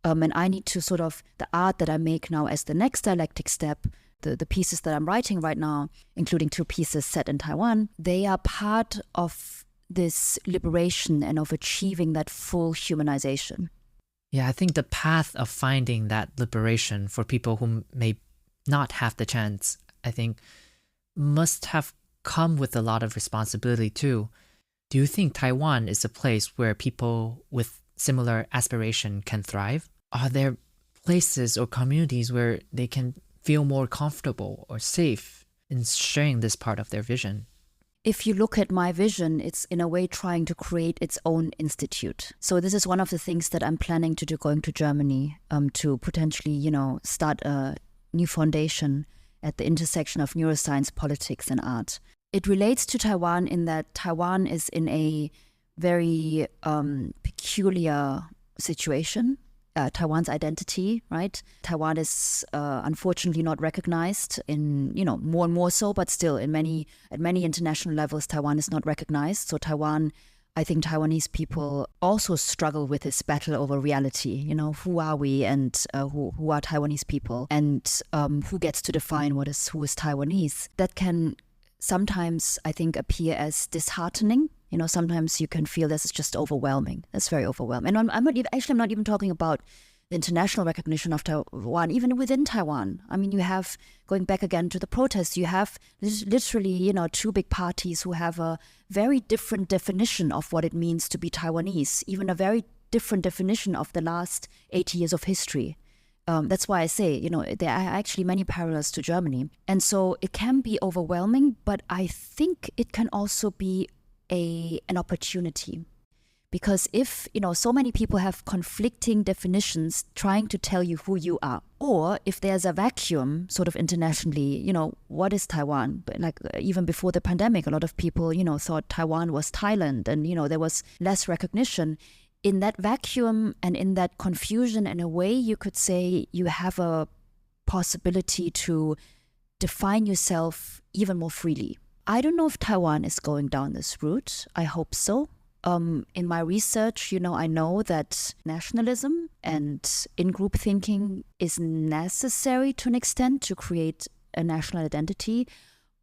And I need to sort of, the art that I make now as the next dialectic step, the pieces that I'm writing right now, including 2 pieces set in Taiwan, they are part of this liberation and of achieving that full humanization. Yeah, I think the path of finding that liberation for people who may not have the chance, I think, must have come with a lot of responsibility too. Do you think Taiwan is a place where people with similar aspiration can thrive? Are there places or communities where they can feel more comfortable or safe in sharing this part of their vision? If you look at my vision, it's in a way trying to create its own institute. So this is one of the things that I'm planning to do going to Germany, to potentially, start a new foundation at the intersection of neuroscience, politics, and art. It relates to Taiwan in that Taiwan is in a very peculiar situation. Taiwan's identity, right? Taiwan is unfortunately not recognized in, more and more so, but still at many international levels, Taiwan is not recognized. So I think Taiwanese people also struggle with this battle over reality. Who are we, and who are Taiwanese people, and who gets to define who is Taiwanese? That can sometimes, I think, appear as disheartening. Sometimes you can feel this is just overwhelming. That's very overwhelming. And I'm not even talking about the international recognition of Taiwan, even within Taiwan. I mean, you have, going back again to the protests, you have literally, 2 big parties who have a very different definition of what it means to be Taiwanese, even a very different definition of the last 80 years of history. That's why I say, there are actually many parallels to Germany. And so it can be overwhelming, but I think it can also be an opportunity. Because if, so many people have conflicting definitions trying to tell you who you are, or if there's a vacuum sort of internationally, what is Taiwan? But like even before the pandemic, a lot of people, thought Taiwan was Thailand, and, there was less recognition. In that vacuum and in that confusion, in a way, you could say you have a possibility to define yourself even more freely. I don't know if Taiwan is going down this route. I hope so. In my research, I know that nationalism and in-group thinking is necessary to an extent to create a national identity,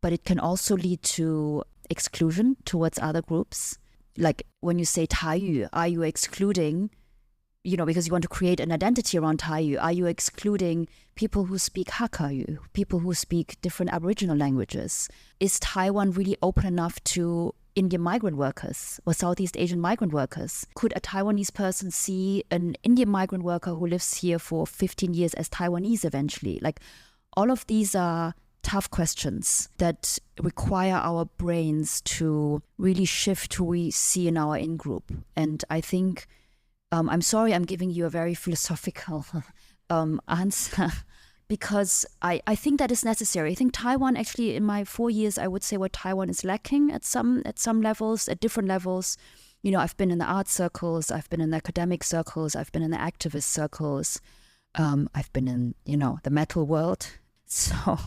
but it can also lead to exclusion towards other groups. Like when you say Taiyu, are you excluding, because you want to create an identity around Taiyu, are you excluding people who speak Hakka, people who speak different Aboriginal languages? Is Taiwan really open enough to Indian migrant workers or Southeast Asian migrant workers? Could a Taiwanese person see an Indian migrant worker who lives here for 15 years as Taiwanese eventually? Like, all of these are tough questions that require our brains to really shift who we see in our in-group. And I think, I'm sorry I'm giving you a very philosophical answer, because I think that is necessary. I think Taiwan, actually, in my 4 years, I would say what Taiwan is lacking at some levels, at different levels. I've been in the art circles, I've been in the academic circles, I've been in the activist circles, I've been in, the metal world. So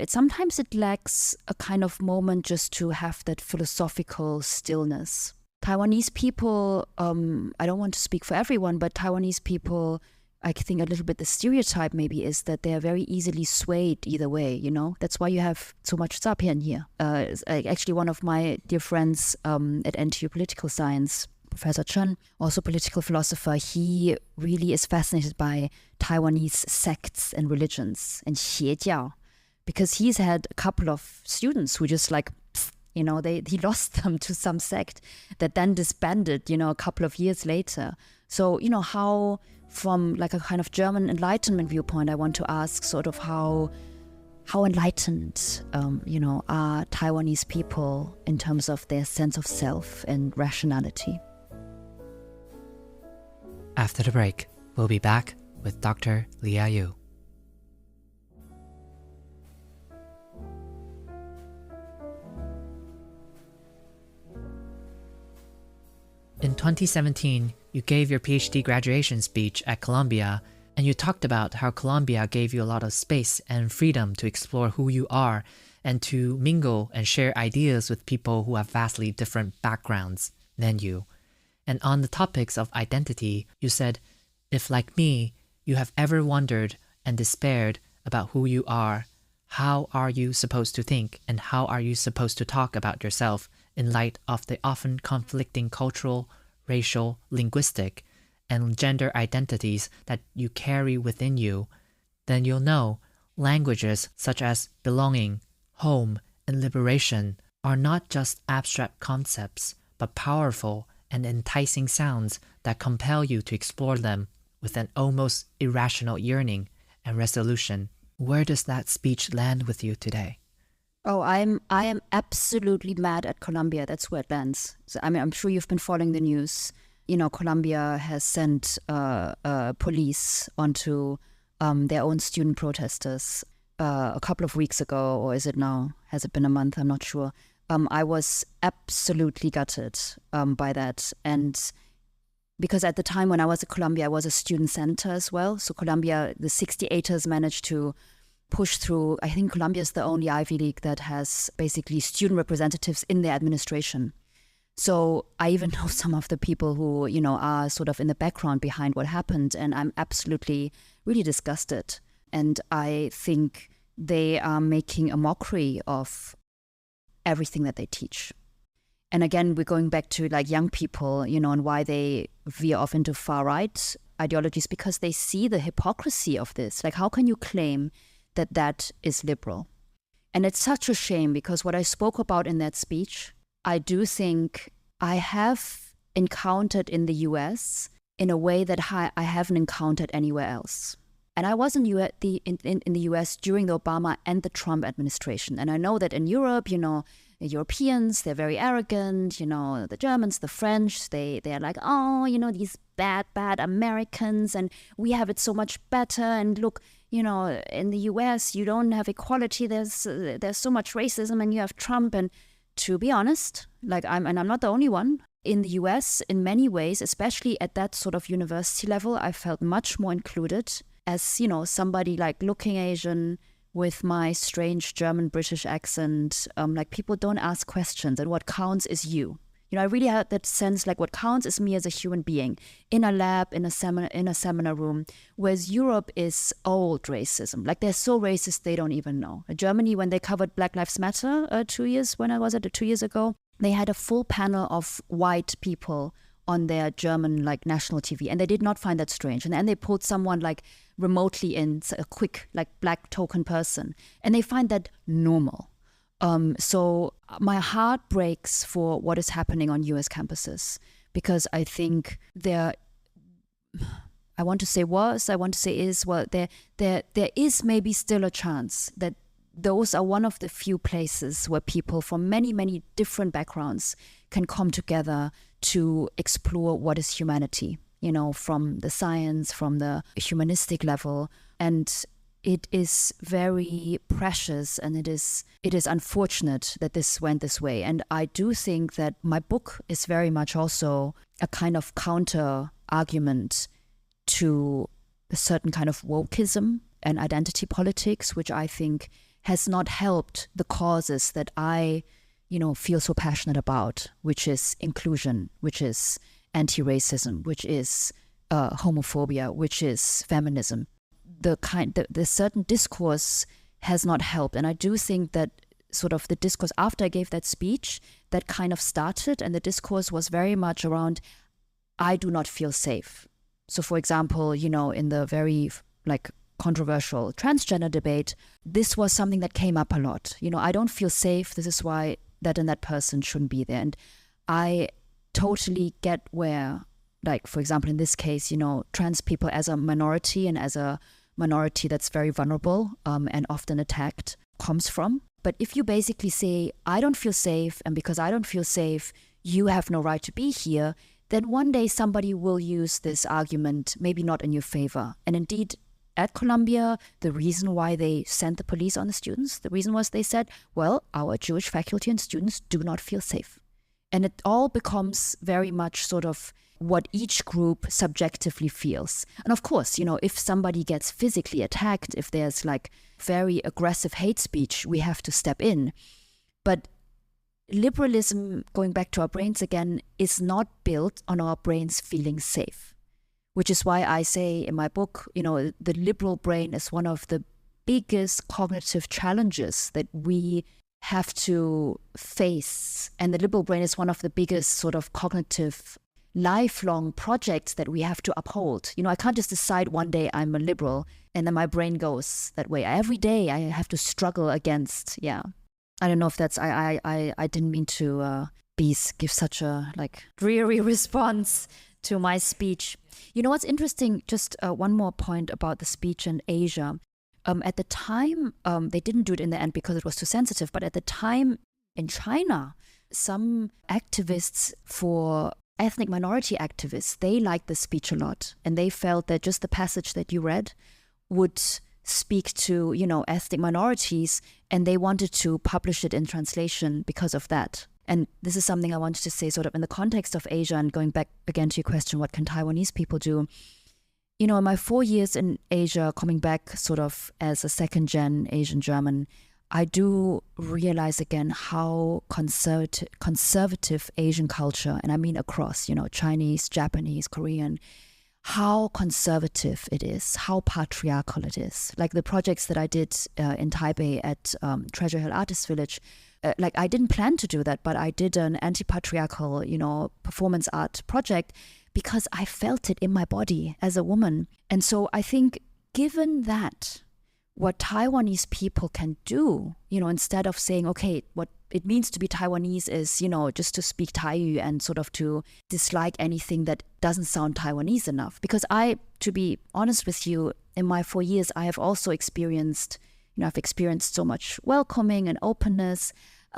sometimes it lacks a kind of moment just to have that philosophical stillness. Taiwanese people, I don't want to speak for everyone, but Taiwanese people, I think a little bit the stereotype maybe is that they are very easily swayed either way, That's why you have so much Zapian here. Actually, one of my dear friends at NTU Political Science, Professor Chen, also political philosopher, he really is fascinated by Taiwanese sects and religions and 邪教, because he's had a couple of students who just he lost them to some sect that then disbanded, a couple of years later. So, how, from like a kind of German Enlightenment viewpoint, I want to ask sort of how enlightened, are Taiwanese people in terms of their sense of self and rationality. After the break, we'll be back with Dr. Lia Yu. In 2017, you gave your PhD graduation speech at Columbia, and you talked about how Columbia gave you a lot of space and freedom to explore who you are and to mingle and share ideas with people who have vastly different backgrounds than you. And on the topics of identity, you said, if like me, you have ever wondered and despaired about who you are, how are you supposed to think and how are you supposed to talk about yourself in light of the often conflicting cultural, racial, linguistic, and gender identities that you carry within you, then you'll know languages such as belonging, home, and liberation are not just abstract concepts, but powerful and enticing sounds that compel you to explore them with an almost irrational yearning and resolution. Where does that speech land with you today? Oh, I am absolutely mad at Columbia. That's where it lands. So, I'm sure you've been following the news. Columbia has sent police onto their own student protesters a couple of weeks ago, or is it now? Has it been a month? I'm not sure. I was absolutely gutted by that. And because at the time when I was at Columbia, I was a student senator as well. So Columbia, the 68ers managed to push through. I think Columbia is the only Ivy League that has basically student representatives in their administration. So I even know some of the people who, are sort of in the background behind what happened. And I'm absolutely really disgusted. And I think they are making a mockery of everything that they teach. And again, we're going back to like young people, and why they veer off into far right ideologies, because they see the hypocrisy of this. Like, how can you claim that is liberal? And it's such a shame, because what I spoke about in that speech, I do think I have encountered in the US in a way that I haven't encountered anywhere else. And I was in the US during the Obama and the Trump administration. And I know that in Europe, the Europeans, they're very arrogant, the Germans, the French, they're like, oh, these bad Americans, and we have it so much better. And look, in the US, you don't have equality. There's so much racism, and you have Trump. And to be honest, I'm not the only one. In the US, in many ways, especially at that sort of university level, I felt much more included as, somebody like looking Asian with my strange German British accent, like people don't ask questions, and what counts is you. I really had that sense, like what counts is me as a human being in a lab, in a seminar room, whereas Europe is old racism. Like they're so racist they don't even know. Germany, when they covered Black Lives Matter 2 years, when I was at it 2 years ago, they had a full panel of white people on their German like national TV, and they did not find that strange. And then they pulled someone like remotely in, a quick like black token person, and they find that normal. So my heart breaks for what is happening on US campuses, because I think there is maybe still a chance that those are one of the few places where people from many, many different backgrounds can come together to explore what is humanity, from the science, from the humanistic level. And it is very precious, and it is unfortunate that this went this way. And I do think that my book is very much also a kind of counter argument to a certain kind of wokeism and identity politics, which I think has not helped the causes that I, feel so passionate about, which is inclusion, which is anti-racism, which is homophobia, which is feminism. The certain discourse has not helped. And I do think that sort of the discourse after I gave that speech, that kind of started, and the discourse was very much around, I do not feel safe. So for example, in the very like controversial transgender debate, this was something that came up a lot. I don't feel safe. This is why that and that person shouldn't be there. And I totally get where, like, for example, in this case, trans people as a minority and as a minority that's very vulnerable and often attacked comes from. But if you basically say, I don't feel safe, and because I don't feel safe, you have no right to be here, then one day somebody will use this argument, maybe not in your favor. And indeed, at Columbia, the reason why they sent the police on the students, the reason was they said, well, our Jewish faculty and students do not feel safe. And it all becomes very much sort of what each group subjectively feels. And of course, if somebody gets physically attacked, if there's like very aggressive hate speech, we have to step in. But liberalism, going back to our brains again, is not built on our brains feeling safe. Which is why I say in my book, the liberal brain is one of the biggest cognitive challenges that we have to face. And the liberal brain is one of the biggest sort of cognitive lifelong projects that we have to uphold. I can't just decide one day I'm a liberal and then my brain goes that way. Every day I have to struggle against, I don't know if that's, I didn't mean to give such a like dreary response to my speech. What's interesting, just one more point about the speech in Asia. At the time, they didn't do it in the end because it was too sensitive, but at the time in China, some activists for ethnic minority activists, they liked the speech a lot. And they felt that just the passage that you read would speak to, ethnic minorities, and they wanted to publish it in translation because of that. And this is something I wanted to say sort of in the context of Asia, and going back again to your question, what can Taiwanese people do? In my 4 years in Asia, coming back sort of as a second-gen Asian German, I do realize again how conservative Asian culture, and I mean across, Chinese, Japanese, Korean, how conservative it is, how patriarchal it is. Like the projects that I did in Taipei at Treasure Hill Artist Village, like I didn't plan to do that, but I did an anti-patriarchal, performance art project because I felt it in my body as a woman. And so I think given that, what Taiwanese people can do, instead of saying, okay, what it means to be Taiwanese is, just to speak Taiyu and sort of to dislike anything that doesn't sound Taiwanese enough. Because to be honest with you, in my 4 years, I have also experienced, I've experienced so much welcoming and openness,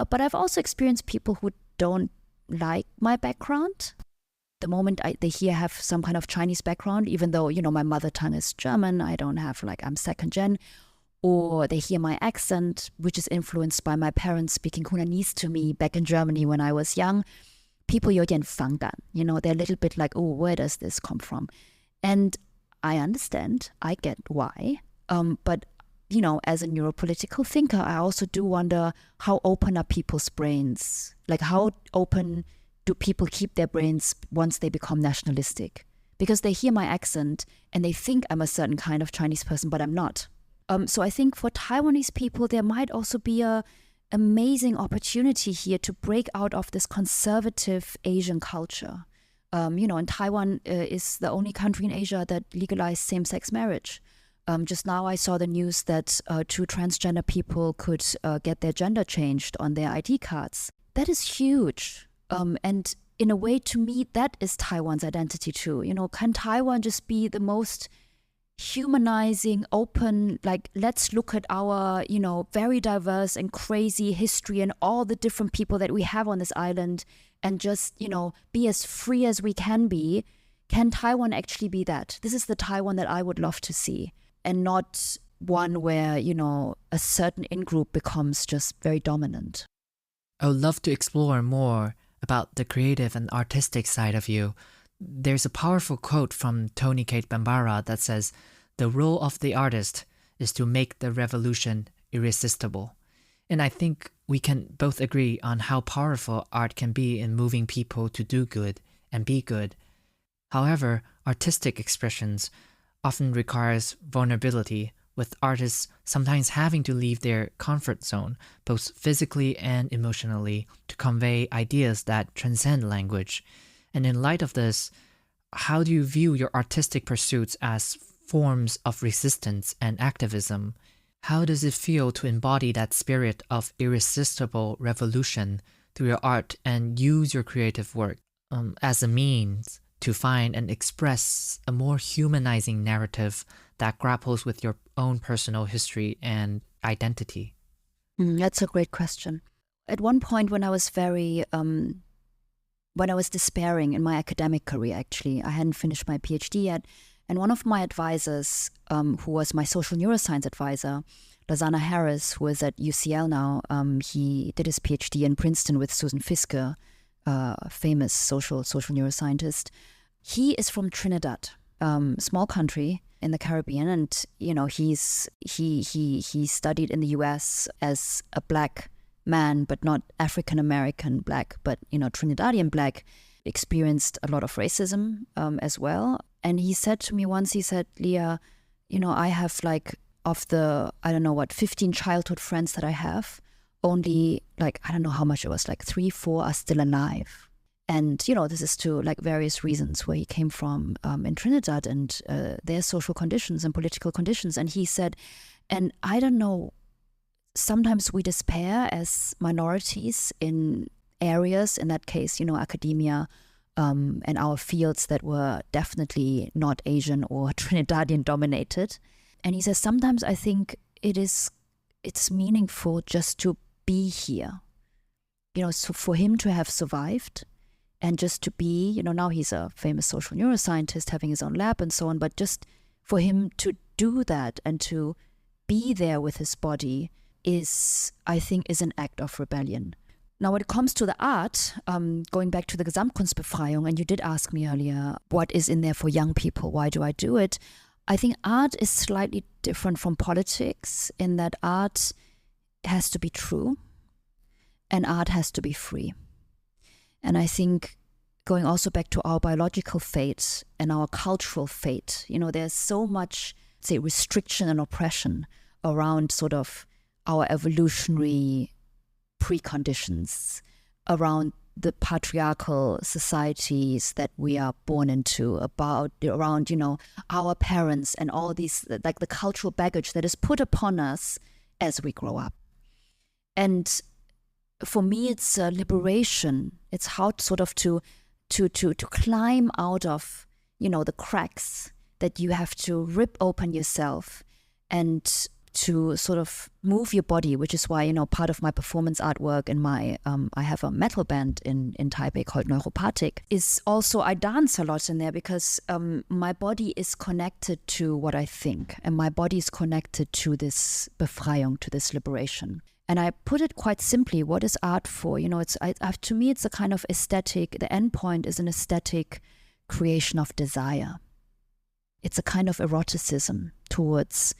but I've also experienced people who don't like my background. The moment they hear I have some kind of Chinese background, even though, my mother tongue is German, I don't have I'm second gen, or they hear my accent, which is influenced by my parents speaking Hunanese to me back in Germany when I was young, people 有点反感, they're a little bit like, oh, where does this come from? And I understand, I get why, but you know, as a neuropolitical thinker, I also do wonder, how open are people's brains? Like, how open do people keep their brains once they become nationalistic? Because they hear my accent and they think I'm a certain kind of Chinese person, but I'm not. So I think for Taiwanese people, there might also be a amazing opportunity here to break out of this conservative Asian culture. You know, and Taiwan is the only country in Asia that legalized same-sex marriage. Just now I saw the news that 2 transgender people could get their gender changed on their ID cards. That is huge. And in a way, to me, that is Taiwan's identity too. You know, can Taiwan just be the most humanizing, open, like, let's look at our, you know, very diverse and crazy history and all the different people that we have on this island and just, you know, be as free as we can be. Can Taiwan actually be that? This is the Taiwan that I would love to see, and not one where, you know, a certain in-group becomes just very dominant. I would love to explore more about the creative and artistic side of you. There's a powerful quote from Toni Cade Bambara that says, "The role of the artist is to make the revolution irresistible." And I think we can both agree on how powerful art can be in moving people to do good and be good. However, artistic expressions often requires vulnerability, with artists sometimes having to leave their comfort zone, both physically and emotionally, to convey ideas that transcend language. And in light of this, how do you view your artistic pursuits as forms of resistance and activism? How does it feel to embody that spirit of irresistible revolution through your art and use your creative work as a means to find and express a more humanizing narrative that grapples with your own personal history and identity? That's a great question. At one point when I was when I was despairing in my academic career, actually, I hadn't finished my PhD yet, and one of my advisors, who was my social neuroscience advisor, Lizanna Harris, who is at UCL now, he did his PhD in Princeton with Susan Fiske, famous social neuroscientist. He is from Trinidad, small country in the Caribbean, and you know he studied in the U.S. as a Black man, but not African American Black, but you know Trinidadian Black. Experienced a lot of racism as well, and he said to me once, he said, "Leah, you know, I have like, of the 15 childhood friends that I have, only like, I don't know how much it was, like 3-4 are still alive." And, you know, this is to like various reasons where he came from in Trinidad and their social conditions and political conditions. And he said, and I don't know, sometimes we despair as minorities in areas, in that case, you know, academia and our fields that were definitely not Asian or Trinidadian dominated. And he says, sometimes I think it's meaningful just to be here, you know, so for him to have survived and just to be, you know, now he's a famous social neuroscientist having his own lab and so on, but just for him to do that and to be there with his body is an act of rebellion. Now, when it comes to the art, going back to the Gesamtkunstbefreiung, and you did ask me earlier, what is in there for young people? Why do I do it? I think art is slightly different from politics in that art has to be true and art has to be free. And I think going also back to our biological fate and our cultural fate, you know, there's so much, say, restriction and oppression around sort of our evolutionary preconditions, around the patriarchal societies that we are born into, around, you know, our parents and all these, like the cultural baggage that is put upon us as we grow up. And for me, it's a liberation. It's how sort of to climb out of, you know, the cracks that you have to rip open yourself and to sort of move your body, which is why, you know, part of my performance artwork and my, I have a metal band in Taipei called Neuropathic, is also I dance a lot in there because my body is connected to what I think, and my body is connected to this Befreiung, to this liberation. And I put it quite simply, what is art for? You know, to me, it's a kind of aesthetic, the end point is an aesthetic creation of desire. it's a kind of eroticism towards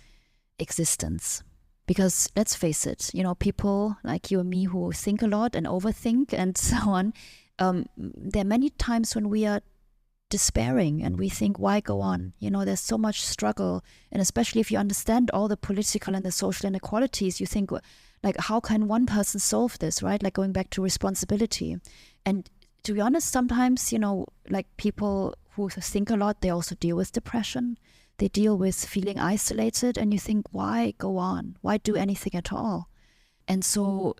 existence. Because let's face it, people like you and me who think a lot and overthink and so on, there are many times when we are despairing and we think, why go on? There's so much struggle. And especially if you understand all the political and the social inequalities, you think, like, how can one person solve this, right? Like going back to responsibility. And to be honest, sometimes, like people who think a lot, they also deal with depression. They deal with feeling isolated, and you think, why go on? Why do anything at all? And so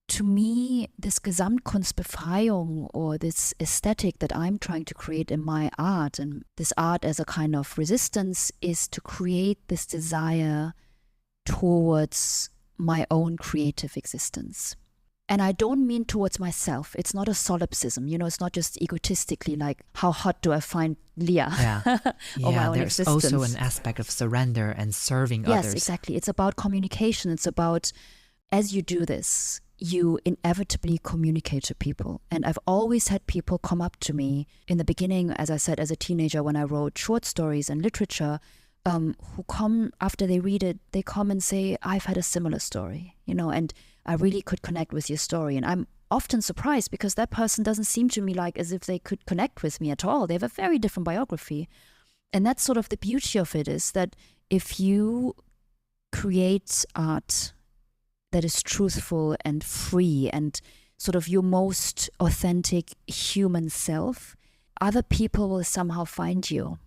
to me, this Gesamtkunstbefreiung, or this aesthetic that I'm trying to create in my art, and this art as a kind of resistance, is to create this desire towards my own creative existence. And I don't mean towards myself. It's not a solipsism, it's not just egotistically like, how hot do I find Leah? Yeah, or my own there's existence. also an aspect of surrender and serving others. Yes, exactly. It's about communication. It's about, as you do this, you inevitably communicate to people. And I've always had people come up to me in the beginning, as I said, as a teenager, when I wrote short stories and literature, who come after they read it, they come and say, I've had a similar story, and I really could connect with your story. And I'm often surprised because that person doesn't seem to me like as if they could connect with me at all. They have a very different biography. And that's sort of the beauty of it, is that if you create art that is truthful and free and sort of your most authentic human self, other people will somehow find you.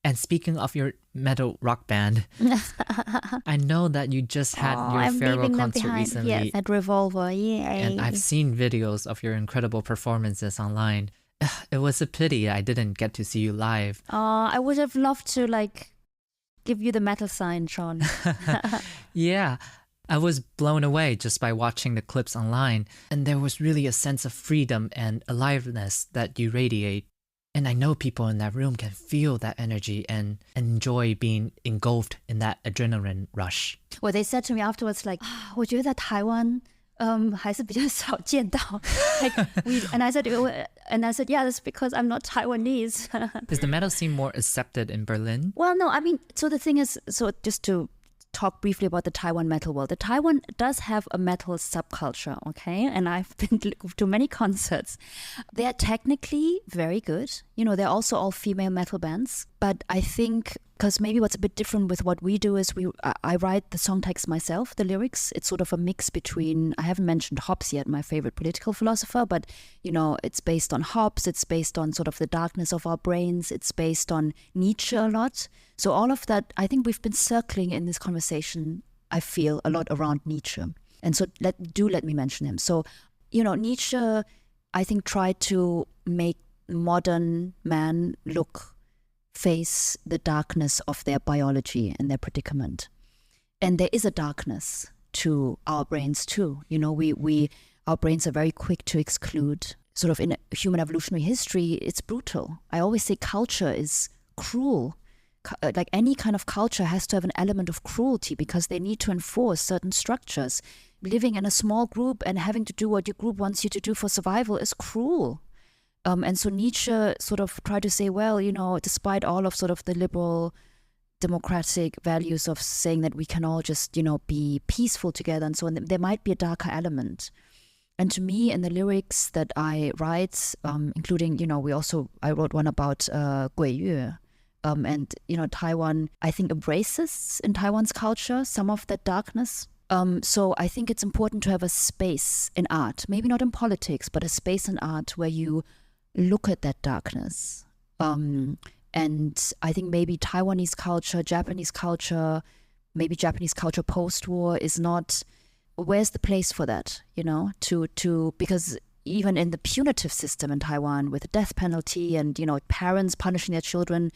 And speaking of your metal rock band, I know that you just had your farewell concert recently. Yes, at Revolver, yeah. And I've seen videos of your incredible performances online. It was a pity I didn't get to see you live. I would have loved to give you the metal sign, Sean. Yeah, I was blown away just by watching the clips online. And there was really a sense of freedom and aliveness that you radiate. And I know people in that room can feel that energy and enjoy being engulfed in that adrenaline rush. Well, they said to me afterwards, like, 我觉得在台湾还是比较少见到. And I said, yeah, that's because I'm not Taiwanese. Is the metal scene more accepted in Berlin? Well, no, I mean, so the thing is, so just to talk briefly about the Taiwan metal world. The Taiwan does have a metal subculture, okay? And I've been to many concerts. They're technically very good. They're also all female metal bands. But I think, because maybe what's a bit different with what we do is I write the song text myself, the lyrics. It's sort of a mix between, I haven't mentioned Hobbes yet, my favorite political philosopher, but, it's based on Hobbes. It's based on sort of the darkness of our brains. It's based on Nietzsche a lot. So all of that, I think we've been circling in this conversation, I feel, a lot around Nietzsche. And so let me mention him. So, Nietzsche, I think, tried to make modern man face the darkness of their biology and their predicament. And there is a darkness to our brains too. Our brains are very quick to exclude. Sort of in human evolutionary history, it's brutal. I always say culture is cruel. Like any kind of culture has to have an element of cruelty because they need to enforce certain structures. Living in a small group and having to do what your group wants you to do for survival is cruel. And so Nietzsche sort of tried to say, well, despite all of sort of the liberal democratic values of saying that we can all just, be peaceful together and so on, there might be a darker element. And to me, in the lyrics that I write, including, I wrote one about Guiyue. And, Taiwan, I think, embraces in Taiwan's culture some of that darkness. So I think it's important to have a space in art, maybe not in politics, but a space in art where you look at that darkness. And I think maybe Taiwanese culture, Japanese culture, maybe Japanese culture post-war is not, where's the place for that, because even in the punitive system in Taiwan with the death penalty and, parents punishing their children,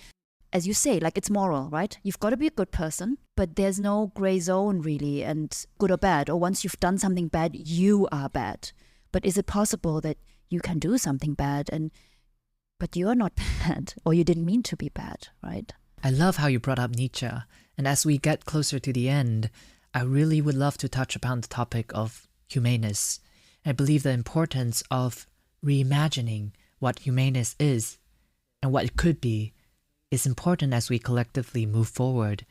as you say, like it's moral, right? You've got to be a good person, but there's no gray zone really and good or bad. Or once you've done something bad, you are bad. But is it possible that you can do something bad but you're not bad or you didn't mean to be bad, right? I love how you brought up Nietzsche. And as we get closer to the end, I really would love to touch upon the topic of humanist. I believe the importance of reimagining what humanist is and what it could be is important as we collectively move forward.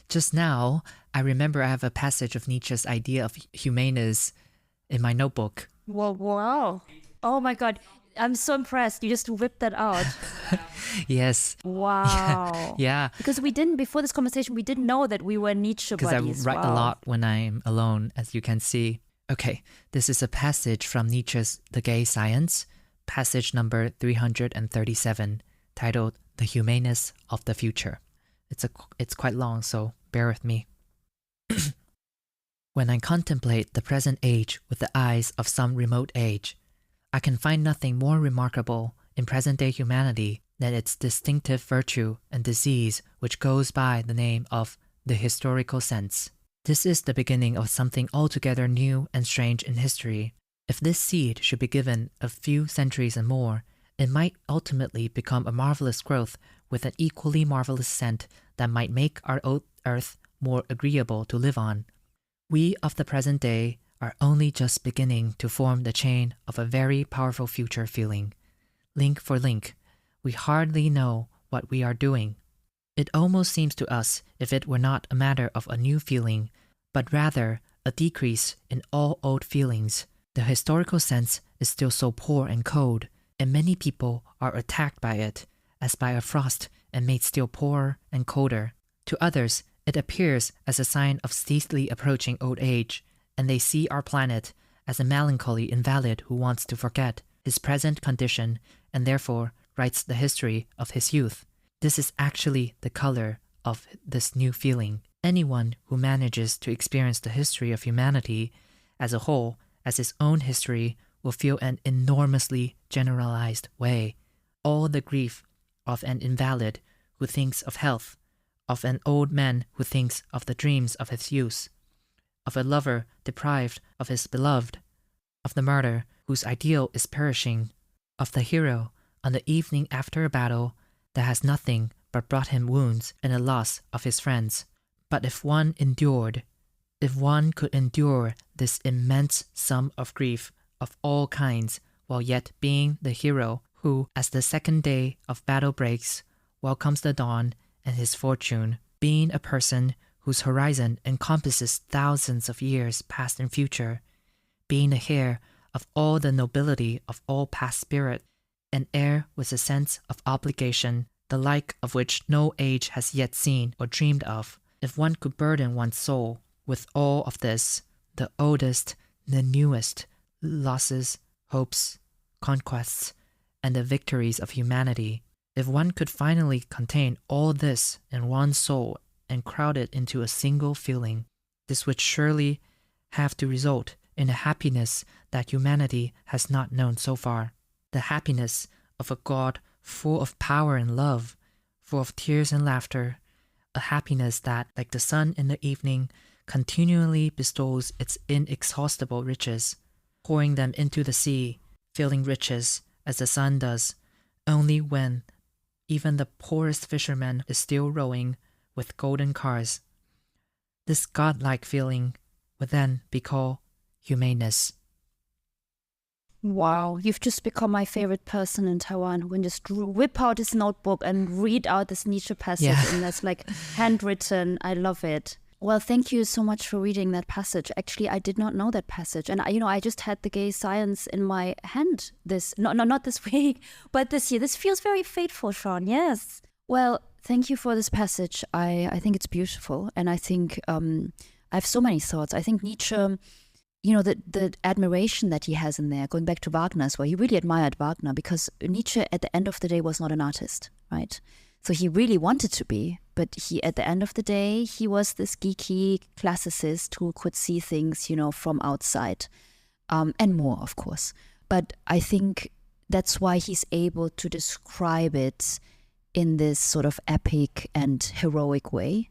Just now, I remember I have a passage of Nietzsche's idea of humanus in my notebook. Wow. Oh my God. I'm so impressed. You just whipped that out. Yes. Wow. Yeah. Because before this conversation, we didn't know that we were Nietzsche buddies. Because I write a lot when I'm alone, as you can see. Okay, this is a passage from Nietzsche's The Gay Science, passage number 337, titled The Humanus of the Future. It's quite long, so bear with me. When I contemplate the present age with the eyes of some remote age, I can find nothing more remarkable in present-day humanity than its distinctive virtue and disease which goes by the name of the historical sense. This is the beginning of something altogether new and strange in history. If this seed should be given a few centuries and more, it might ultimately become a marvelous growth with an equally marvelous scent that might make our earth more agreeable to live on. We of the present day are only just beginning to form the chain of a very powerful future feeling. Link for link, we hardly know what we are doing. It almost seems to us if it were not a matter of a new feeling, but rather a decrease in all old feelings. The historical sense is still so poor and cold, and many people are attacked by it, as by a frost, and made still poorer and colder. To others, it appears as a sign of steadily approaching old age, and they see our planet as a melancholy invalid who wants to forget his present condition and therefore writes the history of his youth. This is actually the color of this new feeling. Anyone who manages to experience the history of humanity as a whole as his own history will feel an enormously generalized way all the grief of an invalid who thinks of health, of an old man who thinks of the dreams of his youth, of a lover deprived of his beloved, of the martyr whose ideal is perishing, of the hero on the evening after a battle that has nothing but brought him wounds and the loss of his friends. But if one could endure this immense sum of grief of all kinds while yet being the hero who, as the second day of battle breaks, welcomes the dawn and his fortune, being a person whose horizon encompasses thousands of years past and future, being the heir of all the nobility of all past spirit, an heir with a sense of obligation, the like of which no age has yet seen or dreamed of, if one could burden one's soul with all of this, the oldest, the newest, losses, hopes, conquests, and the victories of humanity, if one could finally contain all this in one soul and crowd it into a single feeling, this would surely have to result in a happiness that humanity has not known so far, the happiness of a God full of power and love, full of tears and laughter, a happiness that, like the sun in the evening, continually bestows its inexhaustible riches, pouring them into the sea, filling riches as the sun does, only when even the poorest fisherman is still rowing with golden cars. This godlike feeling would then be called humaneness. Wow, you've just become my favorite person in Taiwan who can just whip out his notebook and read out this Nietzsche passage, and that's like handwritten. I love it. Well, thank you so much for reading that passage. Actually, I did not know that passage. And, I just had The Gay Science in my hand not this week, but this year. This feels very fateful, Sean. Yes. Well, thank you for this passage. I think it's beautiful. And I think I have so many thoughts. I think Nietzsche, the admiration that he has in there, going back to Wagner as well, he really admired Wagner because Nietzsche at the end of the day was not an artist, right? So he really wanted to be, but at the end of the day, he was this geeky classicist who could see things, from outside, and more, of course. But I think that's why he's able to describe it in this sort of epic and heroic way.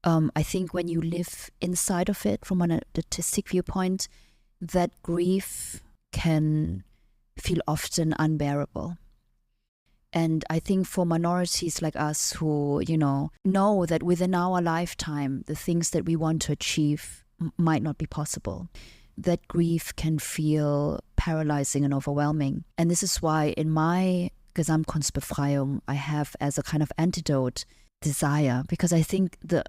I think when you live inside of it from an artistic viewpoint, that grief can feel often unbearable. And I think for minorities like us who, know that within our lifetime, the things that we want to achieve might not be possible, that grief can feel paralyzing and overwhelming. And this is why in my Gesamtkunstbefreiung, I have as a kind of antidote desire, because I think the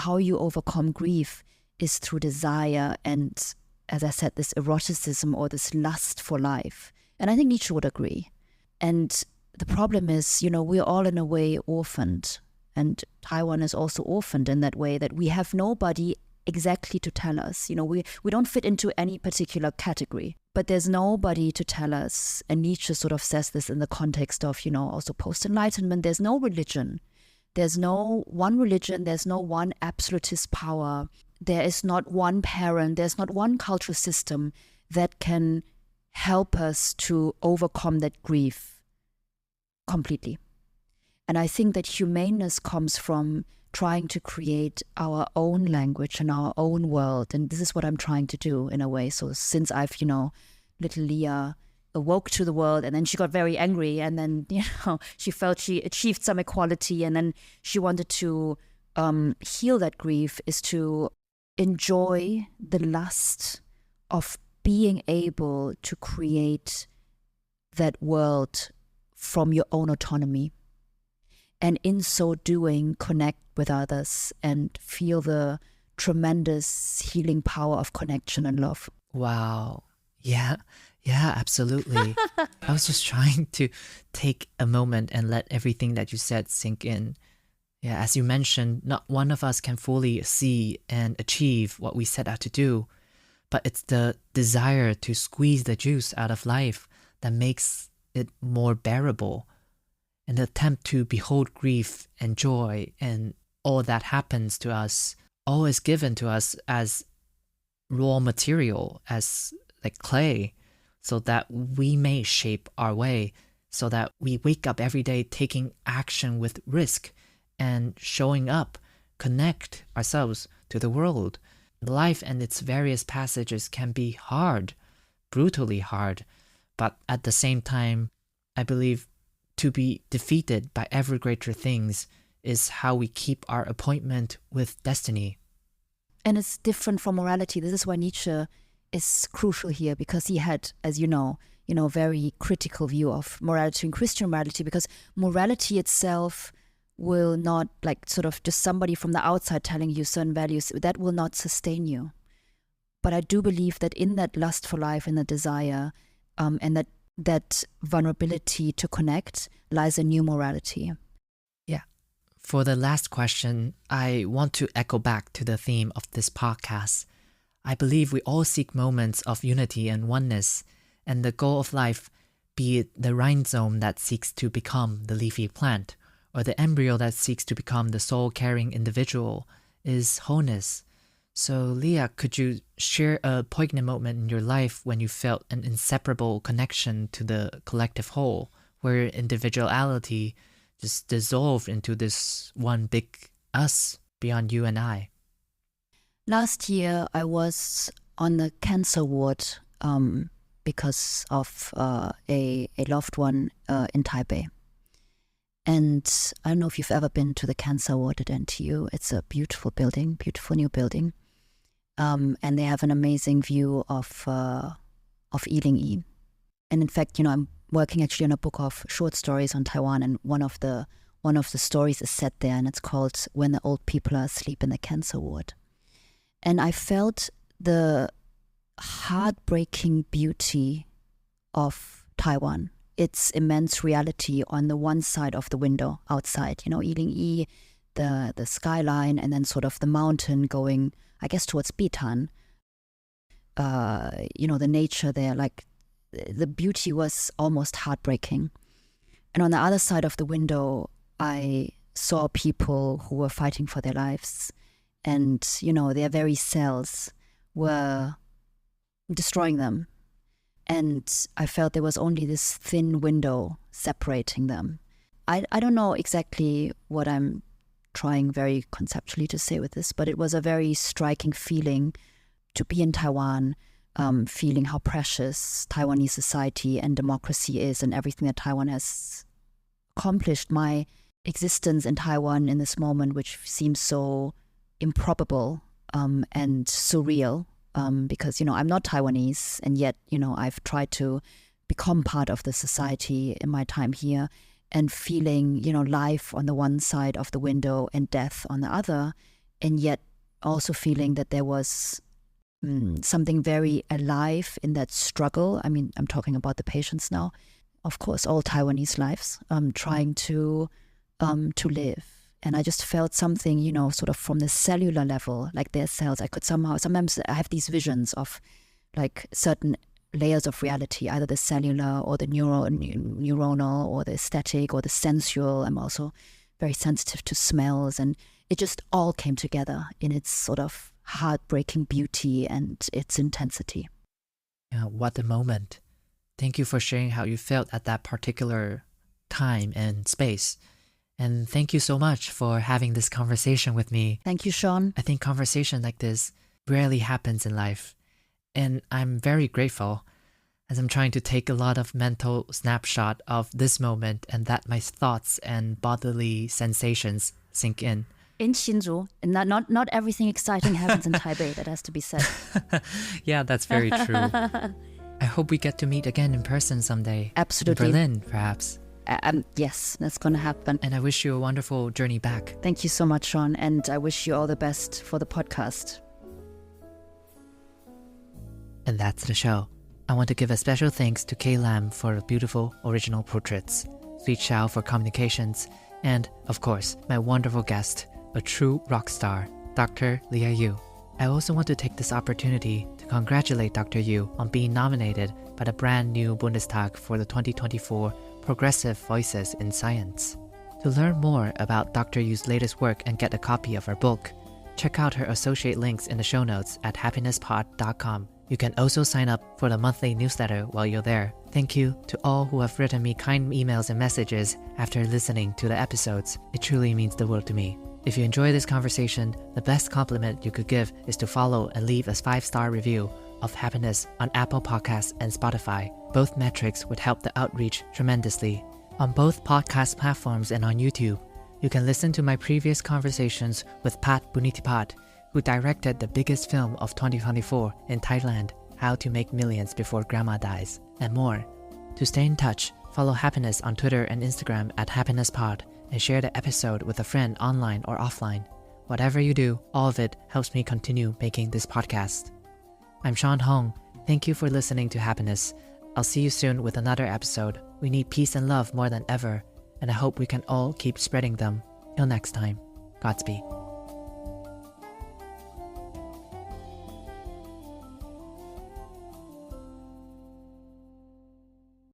how you overcome grief is through desire and, as I said, this eroticism or this lust for life. And I think Nietzsche would agree. And the problem is, we're all in a way orphaned. And Taiwan is also orphaned in that way, that we have nobody exactly to tell us. We don't fit into any particular category, but there's nobody to tell us. And Nietzsche sort of says this in the context of, also post-enlightenment. There's no religion. There's no one religion. There's no one absolutist power. There is not one parent. There's not one cultural system that can help us to overcome that grief completely. And I think that humaneness comes from trying to create our own language and our own world. And this is what I'm trying to do in a way. So since I've, little Leah awoke to the world, and then she got very angry, and then, she felt she achieved some equality, and then she wanted to heal that grief, is to enjoy the lust of being able to create that world from your own autonomy. And in so doing, connect with others and feel the tremendous healing power of connection and love. Wow. Yeah, absolutely. I was just trying to take a moment and let everything that you said sink in. Yeah, as you mentioned, not one of us can fully see and achieve what we set out to do, but it's the desire to squeeze the juice out of life that makes it more bearable. And the attempt to behold grief and joy and all that happens to us, all is given to us as raw material, as like clay, so that we may shape our way, so that we wake up every day taking action with risk and showing up, connect ourselves to the world. Life and its various passages can be hard, brutally hard, but at the same time, I believe to be defeated by ever greater things is how we keep our appointment with destiny. And it's different from morality. This is why Nietzsche is crucial here, because he had, as you know, very critical view of morality and Christian morality, because morality itself will not, like, sort of just somebody from the outside telling you certain values, that will not sustain you. But I do believe that in that lust for life and the desire, and that vulnerability to connect lies a new morality. Yeah. For the last question, I want to echo back to the theme of this podcast. I believe we all seek moments of unity and oneness, and the goal of life, be it the rhizome that seeks to become the leafy plant, or the embryo that seeks to become the soul-carrying individual, is wholeness. So, Leah, could you share a poignant moment in your life when you felt an inseparable connection to the collective whole, where individuality just dissolved into this one big us beyond you and I? Last year, I was on the cancer ward because of a loved one in Taipei. And I don't know if you've ever been to the cancer ward at NTU. It's a beautiful building, beautiful new building. And they have an amazing view of Yilingyi. And in fact, I'm working actually on a book of short stories on Taiwan, and one of the stories is set there, and it's called When the Old People Are Asleep in the Cancer Ward. And I felt the heartbreaking beauty of Taiwan, its immense reality on the one side of the window outside, Yilingyi, the skyline, and then sort of the mountain going, I guess, towards Bitan. The nature there, like the beauty was almost heartbreaking. And on the other side of the window, I saw people who were fighting for their lives. And, their very cells were destroying them. And I felt there was only this thin window separating them. I don't know exactly what I'm trying very conceptually to say with this, but it was a very striking feeling to be in Taiwan, feeling how precious Taiwanese society and democracy is and everything that Taiwan has accomplished. My existence in Taiwan in this moment, which seems so improbable and surreal, because, I'm not Taiwanese, and yet, I've tried to become part of the society in my time here, and feeling, life on the one side of the window and death on the other, and yet also feeling that there was something very alive in that struggle. I mean, I'm talking about the patients now. Of course, all Taiwanese lives, trying to live. And I just felt something, sort of from the cellular level, like their cells. I could sometimes I have these visions of like certain layers of reality, either the cellular or the neuronal or the aesthetic or the sensual. I'm also very sensitive to smells, and it just all came together in its sort of heartbreaking beauty and its intensity. Yeah, what a moment. Thank you for sharing how you felt at that particular time and space. And thank you so much for having this conversation with me. Thank you, Sean. I think conversation like this rarely happens in life. And I'm very grateful as I'm trying to take a lot of mental snapshot of this moment and that my thoughts and bodily sensations sink in. In Hsinchu, and not everything exciting happens in Taipei, that has to be said. Yeah, that's very true. I hope we get to meet again in person someday. Absolutely. In Berlin, perhaps. Yes, that's going to happen. And I wish you a wonderful journey back. Thank you so much, Sean. And I wish you all the best for the podcast. And that's the show. I want to give a special thanks to Kay Lam for beautiful original portraits, Sweet Xiao for communications, and, of course, my wonderful guest, a true rock star, Dr. Leah Yu. I also want to take this opportunity to congratulate Dr. Yu on being nominated by the brand new Bundestag for the 2024 Progressive Voices in Science. To learn more about Dr. Yu's latest work and get a copy of her book, check out her associate links in the show notes at happinesspod.com. You can also sign up for the monthly newsletter while you're there. Thank you to all who have written me kind emails and messages after listening to the episodes. It truly means the world to me. If you enjoy this conversation, the best compliment you could give is to follow and leave a 5-star review of Happiness on Apple Podcasts and Spotify. Both metrics would help the outreach tremendously. On both podcast platforms and on YouTube, you can listen to my previous conversations with Pat Bunitipat, who directed the biggest film of 2024 in Thailand, How to Make Millions Before Grandma Dies, and more. To stay in touch, follow Happiness on Twitter and Instagram at HappinessPod, and share the episode with a friend online or offline. Whatever you do, all of it helps me continue making this podcast. I'm Sean Hong. Thank you for listening to Happiness. I'll see you soon with another episode. We need peace and love more than ever, and I hope we can all keep spreading them. Till next time, Godspeed.